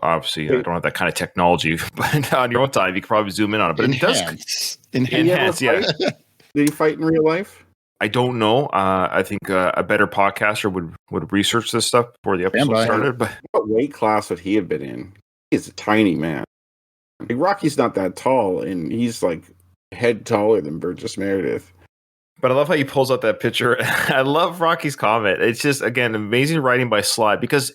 obviously I don't have that kind of technology. But on your own time, you can probably zoom in on it. But it does enhance, yeah. Did he fight in real life? I don't know. I think a better podcaster would research this stuff before the episode started. But what weight class would he have been in? He's a tiny man. Like, Rocky's not that tall, and he's like a head taller than Burgess Meredith. But I love how he pulls out that picture. I love Rocky's comment. It's just, again, amazing writing by Sly, because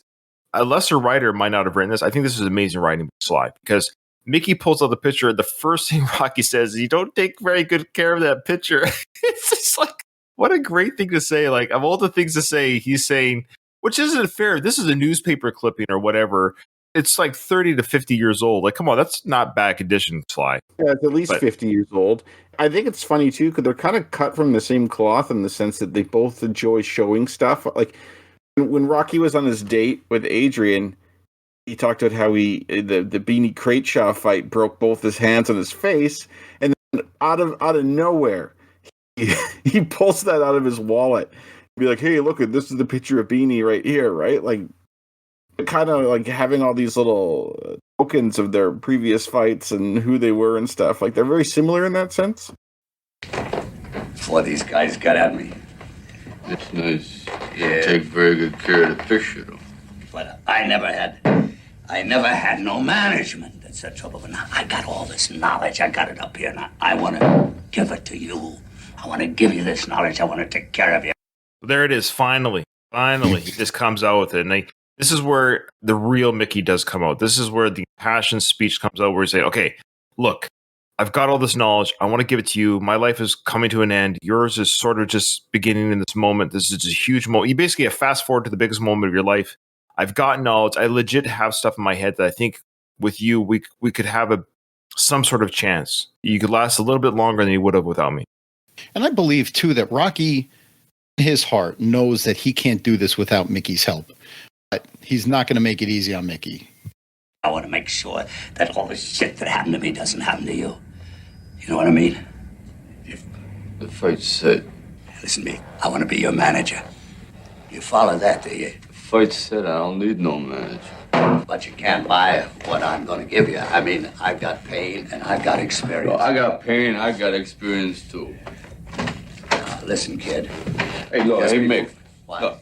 a lesser writer might not have written this. I think this is amazing writing by Sly, because Mickey pulls out the picture. The first thing Rocky says is, "You don't take very good care of that picture." It's just like, what a great thing to say. Like, of all the things to say, he's saying, which isn't fair. This is a newspaper clipping or whatever. It's like 30 to 50 years old. Like, come on, that's not bad condition, Sly. Yeah, it's at least 50 years old. I think it's funny, too, because they're kind of cut from the same cloth in the sense that they both enjoy showing stuff. Like, when Rocky was on his date with Adrian, he talked about how the Beanie Crateshaw fight broke both his hands and his face, and then out of nowhere, he pulls that out of his wallet. Be like, "Hey, look, this is the picture of Beanie right here," right? Like, kind of like having all these little tokens of their previous fights and who they were and stuff. Like, they're very similar in that sense. Before these guys got at me. It's nice. Yeah. You take very good care of the picture, though. But I never had no management. That's the trouble. But now I got all this knowledge. I got it up here. Now I want to give it to you. I want to give you this knowledge. I want to take care of you. There it is. Finally, he just comes out with it. And this is where the real Mickey does come out. This is where the passion speech comes out, where he say, "Okay, look, I've got all this knowledge. I want to give it to you. My life is coming to an end. Yours is sort of just beginning in this moment. This is a huge moment. You basically have fast forward to the biggest moment of your life. I've got knowledge. I legit have stuff in my head that I think with you, we could have some sort of chance. You could last a little bit longer than you would have without me." And I believe, too, that Rocky, in his heart, knows that he can't do this without Mickey's help. But he's not going to make it easy on Mickey. I want to make sure that all the shit that happened to me doesn't happen to you. You know what I mean? If the fight's set. Listen to me. I want to be your manager. You follow that, do you? The fight's set. I don't need no manager. But you can't buy what I'm going to give you. I mean, I've got pain and I've got experience. No, I got pain. I got experience, too. Listen, kid. Hey, look, Yes, hey, people. Mick. What? Look,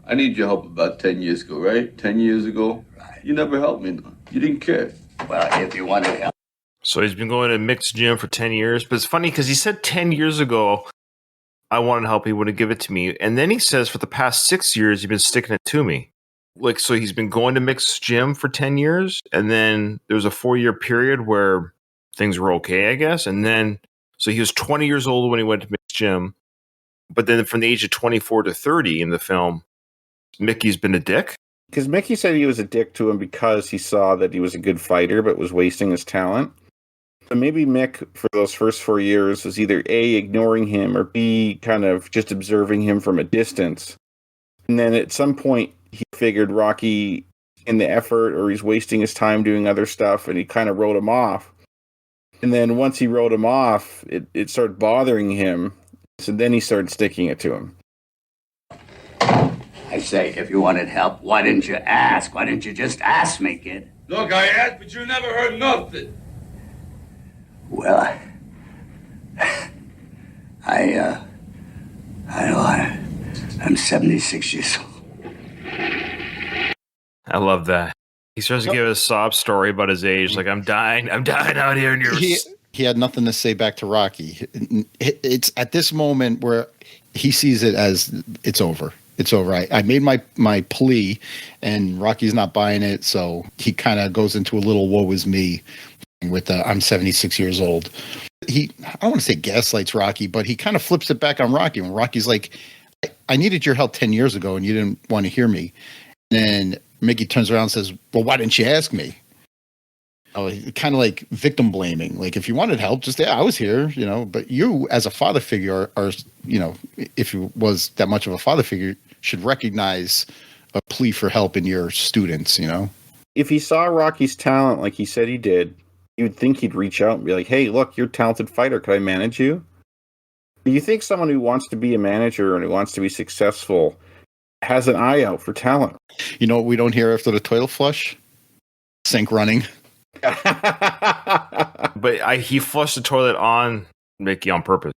I need your help about 10 years ago, right? 10 years ago? Right. You never helped me. No. You didn't care. Well, if you wanted help. So he's been going to Mick's gym for 10 years. But it's funny because he said 10 years ago, I wanted help. He wouldn't give it to me. And then he says for the past 6 years, you've been sticking it to me. Like, so he's been going to Mick's gym for 10 years. And then there was a 4-year period where things were okay, I guess. And then, so he was 20 years old when he went to Mick's gym. But then from the age of 24 to 30 in the film, Mickey's been a dick. Because Mickey said he was a dick to him because he saw that he was a good fighter but was wasting his talent. So maybe Mick, for those first 4 years, was either A, ignoring him, or B, kind of just observing him from a distance. And then at some point, he figured Rocky in the effort, or he's wasting his time doing other stuff, and he kind of wrote him off. And then once he wrote him off, it started bothering him. So then he started sticking it to him. say, if you wanted help, why didn't you ask? Why didn't you just ask me, kid? Look, I asked, but you never heard nothing. Well, I'm 76 years old. I love that. He starts to give a sob story about his age. Like, I'm dying out here. And he had nothing to say back to Rocky. It's at this moment where he sees it as it's over. It's over. I made my plea, and Rocky's not buying it. So he kind of goes into a little woe is me with I'm 76 years old. I don't want to say gaslights Rocky, but he kind of flips it back on Rocky when Rocky's like, I needed your help 10 years ago and you didn't want to hear me. And then Mickey turns around and says, well, why didn't you ask me? Kind of like victim blaming. Like, if you wanted help, just, I was here, but you as a father figure are, if you was that much of a father figure, should recognize a plea for help in your students, If he saw Rocky's talent like he said he did, you'd think he'd reach out and be like, hey, look, you're a talented fighter. Could I manage you? Do you think someone who wants to be a manager and who wants to be successful has an eye out for talent? You know what we don't hear after the toilet flush? Sink running. But he flushed the toilet on Mickey on purpose,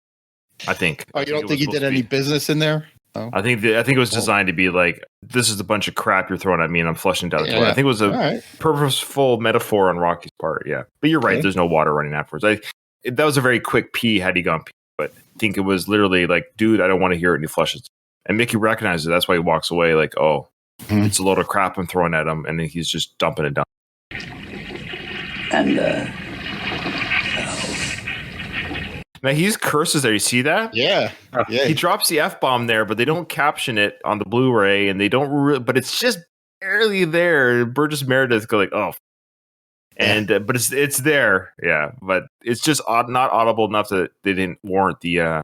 I think. Oh, you don't think he did any business in there? Oh. I think it was designed to be like, this is a bunch of crap you're throwing at me and I'm flushing down the toilet. I think it was a purposeful metaphor on Rocky's part, yeah. But you're right, there's no water running afterwards. That was a very quick pee had he gone pee, but I think it was literally like, dude, I don't want to hear it, and he flushes. And Mickey recognizes it. That's why he walks away like, oh, it's a load of crap I'm throwing at him, and then he's just dumping it down. And, now he's curses there. You see that? Yeah. He drops the F-bomb there, but they don't caption it on the Blu-ray, and they don't. But it's just barely there. Burgess Meredith go like, oh, and but it's there, yeah. But it's just not audible enough that they didn't warrant the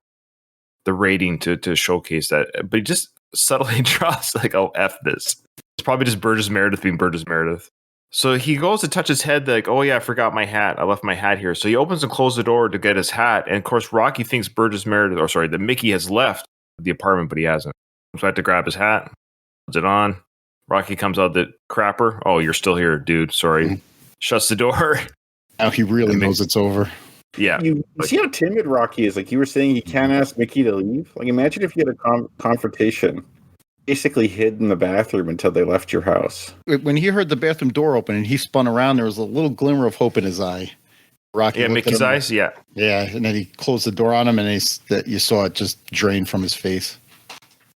rating to showcase that. But he just subtly drops like, oh, F this. It's probably just Burgess Meredith being Burgess Meredith. So he goes to touch his head like, oh, yeah, I forgot my hat. I left my hat here. So he opens and closes the door to get his hat. And, of course, Rocky thinks that Mickey has left the apartment, but he hasn't. So I have to grab his hat, puts it on. Rocky comes out the crapper. Oh, you're still here, dude. Sorry. Shuts the door. Now he really knows it's over. Yeah. You see how timid Rocky is? Like you were saying, he can't ask Mickey to leave. Like, imagine if you had a confrontation. Basically hid in the bathroom until they left your house. When he heard the bathroom door open and he spun around, there was a little glimmer of hope in his eye. Rocky, yeah, Mickey's eyes, yeah, and then he closed the door on him, and you saw it just drain from his face.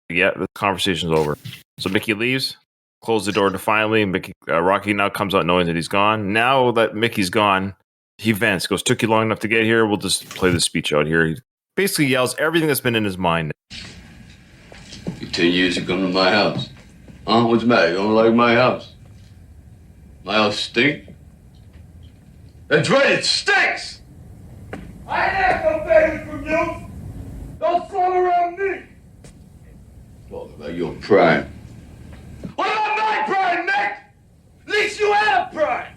Yeah, the conversation's over. So Mickey leaves, closed the door defiantly. Rocky now comes out knowing that he's gone. Now that Mickey's gone, he vents, goes, "Took you long enough to get here. We'll just play the speech out here." He basically yells everything that's been in his mind. You 10 years to come to my house. Huh? What's the matter? You don't like my house? My house stink? That's right, it stinks! I ain't asked no favors from you! Don't fall around me! Talk about your pride. What about my pride, Mick? At least you had a pride!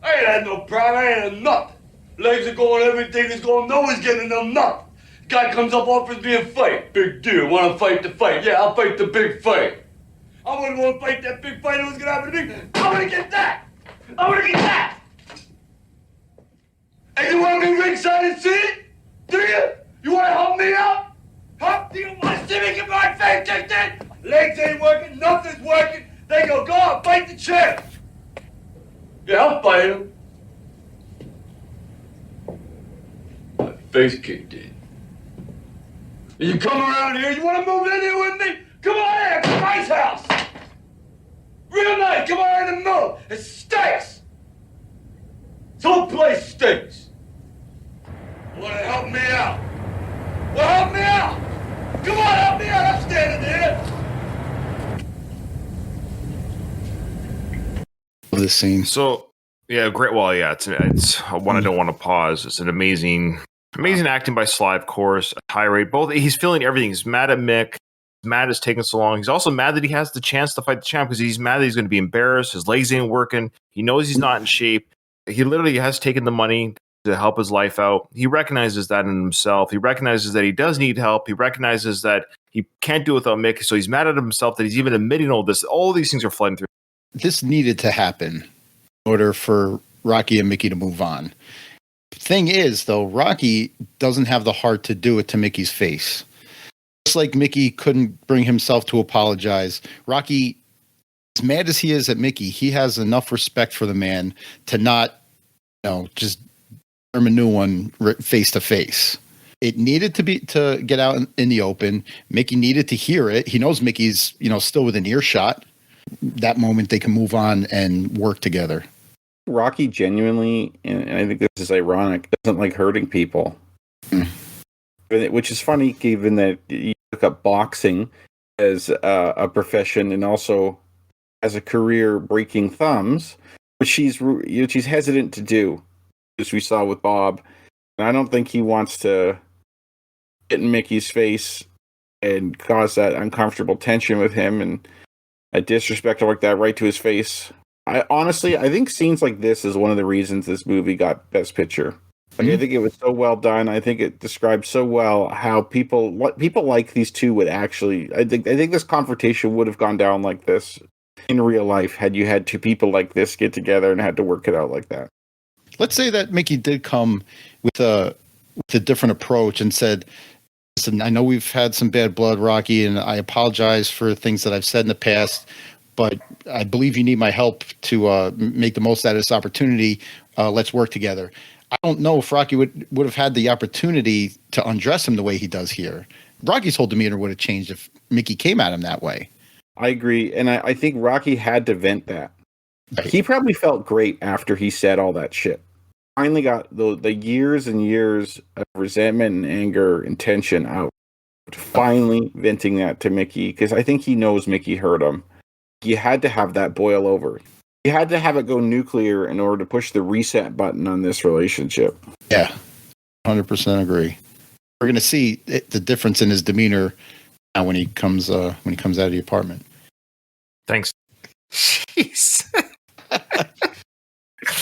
I ain't had no pride, I ain't had nothing. Legs are going, everything is going, no one's getting enough nothing. Guy comes up, offers me a fight. Big deal. Want to fight the fight? Yeah, I'll fight the big fight. I wouldn't want to fight that big fight. What's going to happen to me? I want to get that. I want to get that. And you want me ringside and see it? Do you? You want to help me out? Huh? Do you want to see me get my face kicked in? Legs ain't working. Nothing's working. They go on, fight the champ. Yeah, I'll fight him. My face kicked in. You come around here, you want to move in here with me? Come on in, it's a nice house. Real nice, come on in and move. It stinks. This whole place stinks. Want to help me out? Well, help me out. Come on, help me out, I'm standing there. This scene. So, yeah, great. Well, yeah, it's one I don't want to pause. It's an amazing acting by Sly, of course. A tirade. Both he's feeling everything. He's mad at Mick. He's mad it's taking so long. He's also mad that he has the chance to fight the champ because he's mad that he's going to be embarrassed. His legs ain't working. He knows he's not in shape. He literally has taken the money to help his life out. He recognizes that in himself. He recognizes that he does need help. He recognizes that He can't do it without Mickey, so he's mad at himself that he's even admitting all this. All these things are flooding through. This needed to happen in order for Rocky and Mickey to move on. Thing is, though, Rocky doesn't have the heart to do it to Mickey's face. Just like Mickey couldn't bring himself to apologize, Rocky, as mad as he is at Mickey, he has enough respect for the man to not, just arm a new one face to face. It needed to get out in the open. Mickey needed to hear it. He knows Mickey's, still within earshot. That moment they can move on and work together. Rocky genuinely, and I think this is ironic, doesn't like hurting people. Which is funny, given that you look up boxing as a profession and also as a career breaking thumbs, which she's hesitant to do, as we saw with Bob. And I don't think he wants to get in Mickey's face and cause that uncomfortable tension with him and a disrespect like that right to his face. I think scenes like this is one of the reasons this movie got Best Picture. I think it was so well done. I think it described so well how people like these two would actually. I think this confrontation would have gone down like this in real life had you had two people like this get together and had to work it out like that. Let's say that Mickey did come with a different approach and said, "Listen, I know we've had some bad blood, Rocky, and I apologize for things that I've said in the past, but I believe you need my help to make the most out of this opportunity. Let's work together." I don't know if Rocky would have had the opportunity to undress him the way he does here. Rocky's whole demeanor would have changed if Mickey came at him that way. I agree, and I think Rocky had to vent that. He probably felt great after he said all that shit. Finally got the years and years of resentment and anger and tension out. Finally venting that to Mickey, because I think he knows Mickey hurt him. You had to have that boil over. You had to have it go nuclear in order to push the reset button on this relationship. Yeah, 100% agree. We're going to see the difference in his demeanor now when he comes out of the apartment. Thanks. Jeez.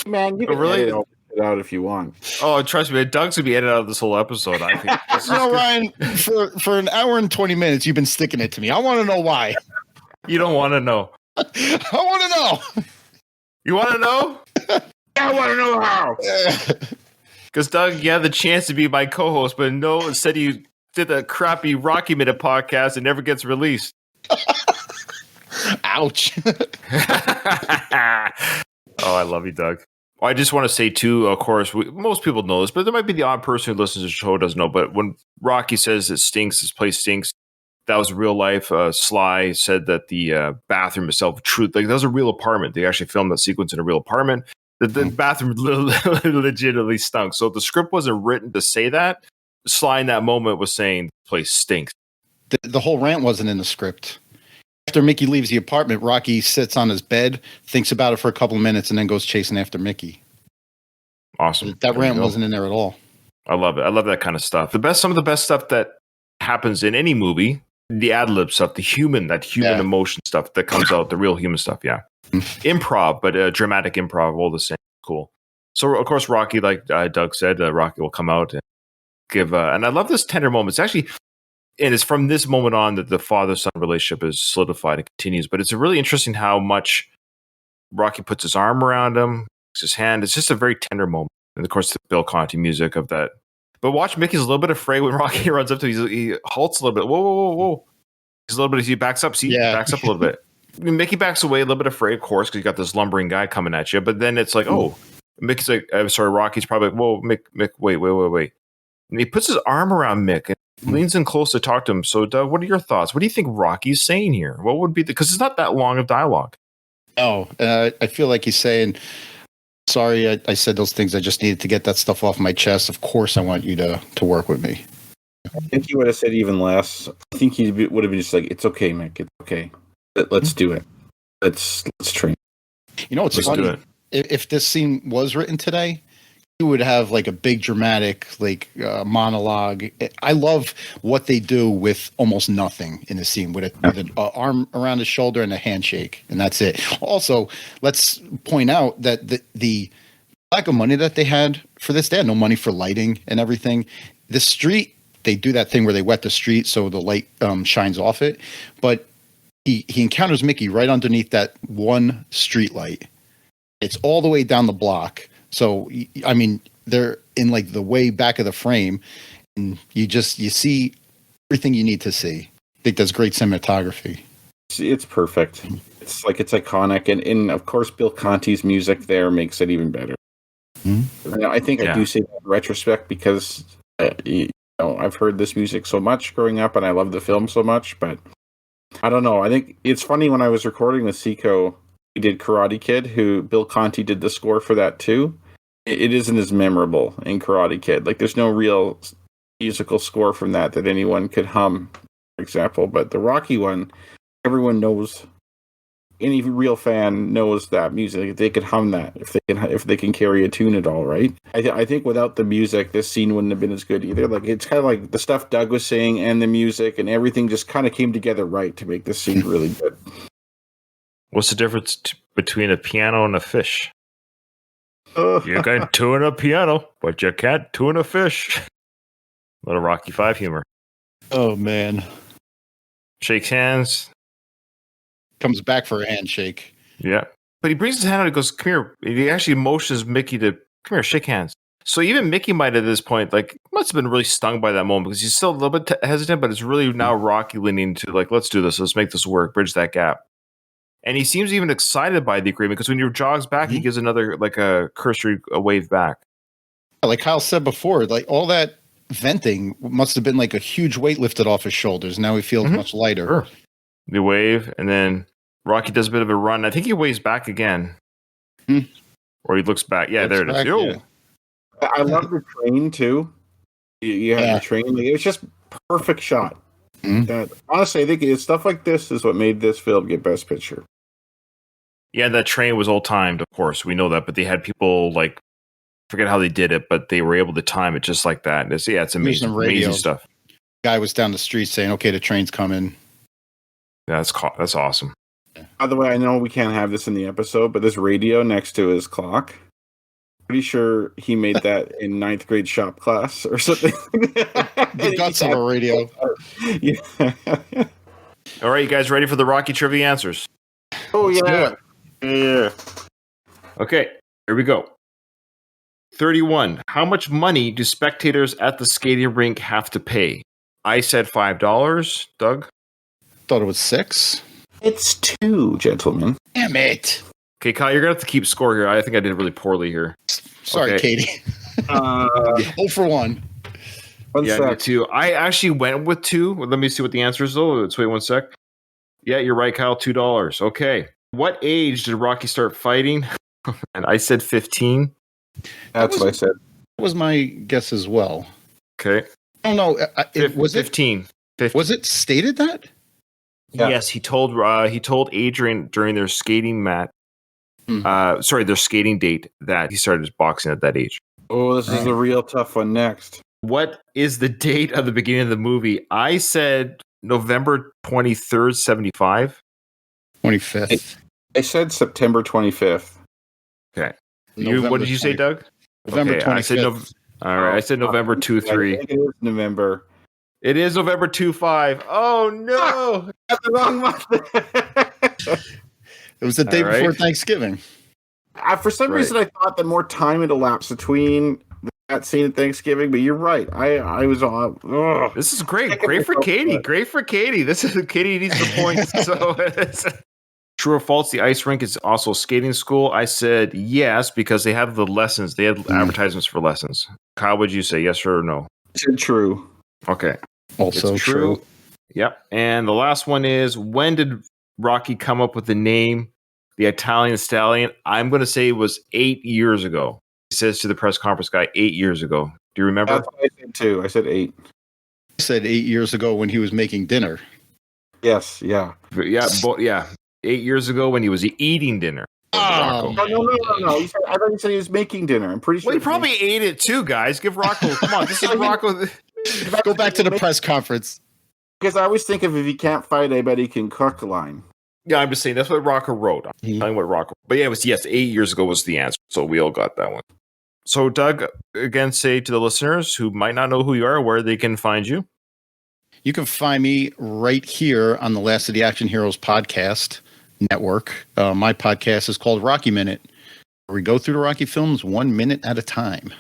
Man, you can really edit it out if you want. Oh, trust me, Doug's gonna be edited out of this whole episode. I think. Ryan, for an hour and 20 minutes, you've been sticking it to me. I want to know why. You don't want to know. I want to know. You want to know? I want to know how. Because Doug, you had the chance to be my co-host, but no, instead you did a crappy Rocky Minute podcast and never gets released. Ouch. Oh, I love you, Doug. I just want to say, too, of course, most people know this, but there might be the odd person who listens to the show who doesn't know. But when Rocky says it stinks, this place stinks, that was real life. Sly said that the bathroom itself, truth, like that was a real apartment. They actually filmed that sequence in a real apartment. The bathroom legitimately stunk. So the script wasn't written to say that. Sly in that moment was saying the place stinks. The whole rant wasn't in the script. After Mickey leaves the apartment, Rocky sits on his bed, thinks about it for a couple of minutes, and then goes chasing after Mickey. Awesome. That rant wasn't in there at all. I love it. I love that kind of stuff. Some of the best stuff that happens in any movie, the ad-lib stuff, the human emotion stuff that comes out, the real human stuff, yeah. Improv, but dramatic improv, all the same. Cool. So, of course, Rocky, like Doug said, Rocky will come out and give, and I love this tender moment. It's actually, and it's from this moment on that the father-son relationship is solidified and continues, but it's really interesting how much Rocky puts his arm around him, his hand. It's just a very tender moment. And, of course, the Bill Conti music of that. But watch, Mickey's a little bit afraid when Rocky runs up to him. He halts a little bit. Whoa. He's a little bit, he backs up. Backs up a little bit. Mickey backs away a little bit afraid, of course, because you got this lumbering guy coming at you. But then it's like, Mickey's like, I'm sorry, Rocky's probably like, whoa, Mick, wait. And he puts his arm around Mick and leans in close to talk to him. So, Doug, what are your thoughts? What do you think Rocky's saying here? What would be because it's not that long of dialogue. Oh, I feel like he's saying, sorry, I said those things. I just needed to get that stuff off my chest. Of course, I want you to work with me. I think he would have said even less. I think he would have been just like, it's okay, Mick. It's okay. Let's do it. Let's train. You know, it's funny. If this scene was written today, you would have like a big dramatic monologue. I love what they do with almost nothing in the scene, with an arm around his shoulder and a handshake, and that's it. Also, let's point out that the lack of money that they had for this, they had no money for lighting and everything. The street they do that thing where they wet the street so the light shines off it. But he encounters Mickey right underneath that one street light. It's all the way down the block. So, I mean, they're in like the way back of the frame, and you see everything you need to see. I think that's great cinematography. It's perfect. It's iconic, and of course Bill Conti's music there makes it even better. Mm-hmm. I think I do say that in retrospect because I've heard this music so much growing up, and I love the film so much. But I don't know. I think it's funny when I was recording with Seiko, we did Karate Kid, who Bill Conti did the score for that too. It isn't as memorable in Karate Kid. Like there's no real musical score from that anyone could hum, for example. But the Rocky one, everyone knows. Any real fan knows that music. They could hum that if they can carry a tune at all, right? I think without the music, this scene wouldn't have been as good either. Like it's kind of like the stuff Doug was saying and the music and everything just kind of came together right to make this scene really good. What's the difference between a piano and a fish? You can tune a piano, but you can't tune a fish. Little Rocky V humor. Oh man! Shakes hands. Comes back for a handshake. Yeah. But he brings his hand out and goes, come here. He actually motions Mickey to, come here, shake hands. So even Mickey might at this point, like, must have been really stung by that moment because he's still a little bit hesitant, but it's really now Rocky leaning to, like, let's do this. Let's make this work. Bridge that gap. And he seems even excited by the agreement because when he jogs back, he gives another, like, a cursory wave back. Like Kyle said before, like, all that venting must have been like a huge weight lifted off his shoulders. Now he feels much lighter. Sure. The wave, and then Rocky does a bit of a run. I think he waves back again. Or he looks back. Yeah, there it is. Yo. Yeah. I love the train, too. You have the train. Like, it's just perfect shot. That, honestly, I think it's stuff like this is what made this film get Best Picture. Yeah, that train was all timed, of course. We know that, but they had people, like, forget how they did it, but they were able to time it just like that. It's amazing. Amazing stuff. Guy was down the street saying, okay, the train's coming. That's awesome. By the way, I know we can't have this in the episode, but this radio next to his clock, pretty sure he made that in 9th grade shop class or something. The guts of a radio. Yeah. All right, you guys ready for the Rocky trivia answers? Oh, yeah. Yeah. Okay, here we go. 31. How much money do spectators at the skating rink have to pay? I said $5. Doug? Thought it was $6. It's 2, gentlemen. Damn it. Okay, Kyle, you're going to have to keep score here. I think I did really poorly here. Sorry, okay. Katie. 0 for 1. Me too. I actually went with 2. Let me see what the answer is, though. Let's wait 1 sec. Yeah, you're right, Kyle. $2. Okay. What age did Rocky start fighting? And I said 15. That's what I said. That was my guess as well. Okay. I don't know. Was 15. 15. Was it stated that? Yeah. Yes, he told Adrian during their skating their skating date that he started his boxing at that age. Oh, this is a real tough one next. What is the date of the beginning of the movie? I said November 23rd, 75. 25th. I said September 25th. Okay. What did you say, Doug? November 25th. All right. I said November 2-3. I think it is November. It is November 2-5. Oh, no. That's the wrong month. It was the day before Thanksgiving. For some reason, I thought that more time had elapsed between that scene at Thanksgiving, but you're right. I was on. This is great. Great for Katie. Great for Katie. This is Katie needs the points. So true or false? The ice rink is also a skating school. I said yes because they have the lessons. They have advertisements for lessons. Kyle, would you say yes or no? I said true. Okay. Also it's true. Yep. And the last one is, when did Rocky come up with the name, the Italian Stallion? I'm going to say it was 8 years ago. He says to the press conference guy, 8 years ago. Do you remember? That's what I said too. I said 8. I said 8 years ago when he was making dinner. Yes, yeah. Yeah. 8 years ago when he was eating dinner. Oh. No. I thought he said he was making dinner. I'm pretty sure. Well, he probably ate it too, guys. Give Rocco. Come on. This is Rocco. Go back to the press conference. Because I always think of if he can't fight, I bet he can cook line. Yeah, I'm just saying that's what Rocco wrote. I'm telling what Rocco. But yeah, it was 8 years ago was the answer. So we all got that one. So, Doug, again, say to the listeners who might not know who you are, where they can find you. You can find me right here on the Last of the Action Heroes podcast network. My podcast is called Rocky Minute, where we go through the Rocky films 1 minute at a time.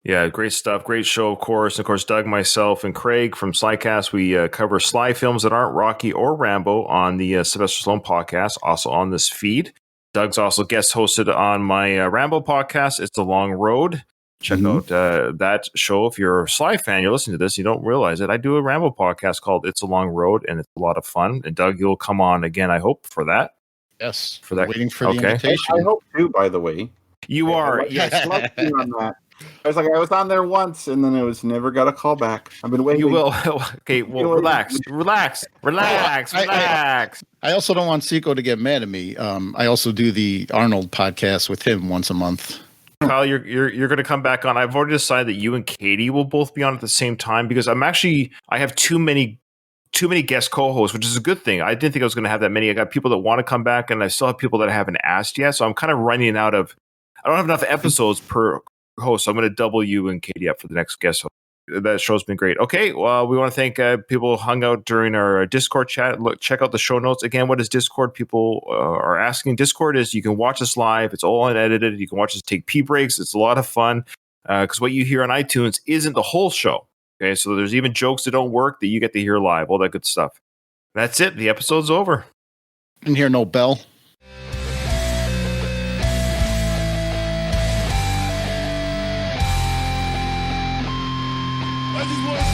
Yeah, great stuff. Great show, of course. Of course, Doug, myself, and Craig from Slycast, we cover Sly films that aren't Rocky or Rambo on the Sylvester Stallone podcast, also on this feed. Doug's also guest hosted on my Rambo podcast. It's The Long Road. Check out that show. If you're a Sly fan, you're listening to this, you don't realize it. I do a Rambo podcast called It's a Long Road, and it's a lot of fun. And Doug, you'll come on again, I hope, for that. Yes. For that. Waiting for the invitation. I hope too, by the way. You are. Yes. I'd like to be on that. I was on there once, and then I never got a call back. I've been waiting. You will. Okay, well, relax. I also don't want Seco to get mad at me. I also do the Arnold podcast with him once a month. Kyle, you're going to come back on. I've already decided that you and Katie will both be on at the same time because I have too many guest co-hosts, which is a good thing. I didn't think I was going to have that many. I got people that want to come back, and I still have people that I haven't asked yet. So I'm kind of running out of. I don't have enough episodes per host. So I'm going to double you and Katie up for the next guest host. That show's been great. Okay, well, we want to thank people who hung out during our Discord chat. Look, check out the show notes. Again, what is Discord? People are asking. Discord is you can watch us live. It's all unedited. You can watch us take pee breaks. It's a lot of fun because what you hear on iTunes isn't the whole show. Okay, so there's even jokes that don't work that you get to hear live. All that good stuff. That's it. The episode's over. Didn't hear no bell. I just want to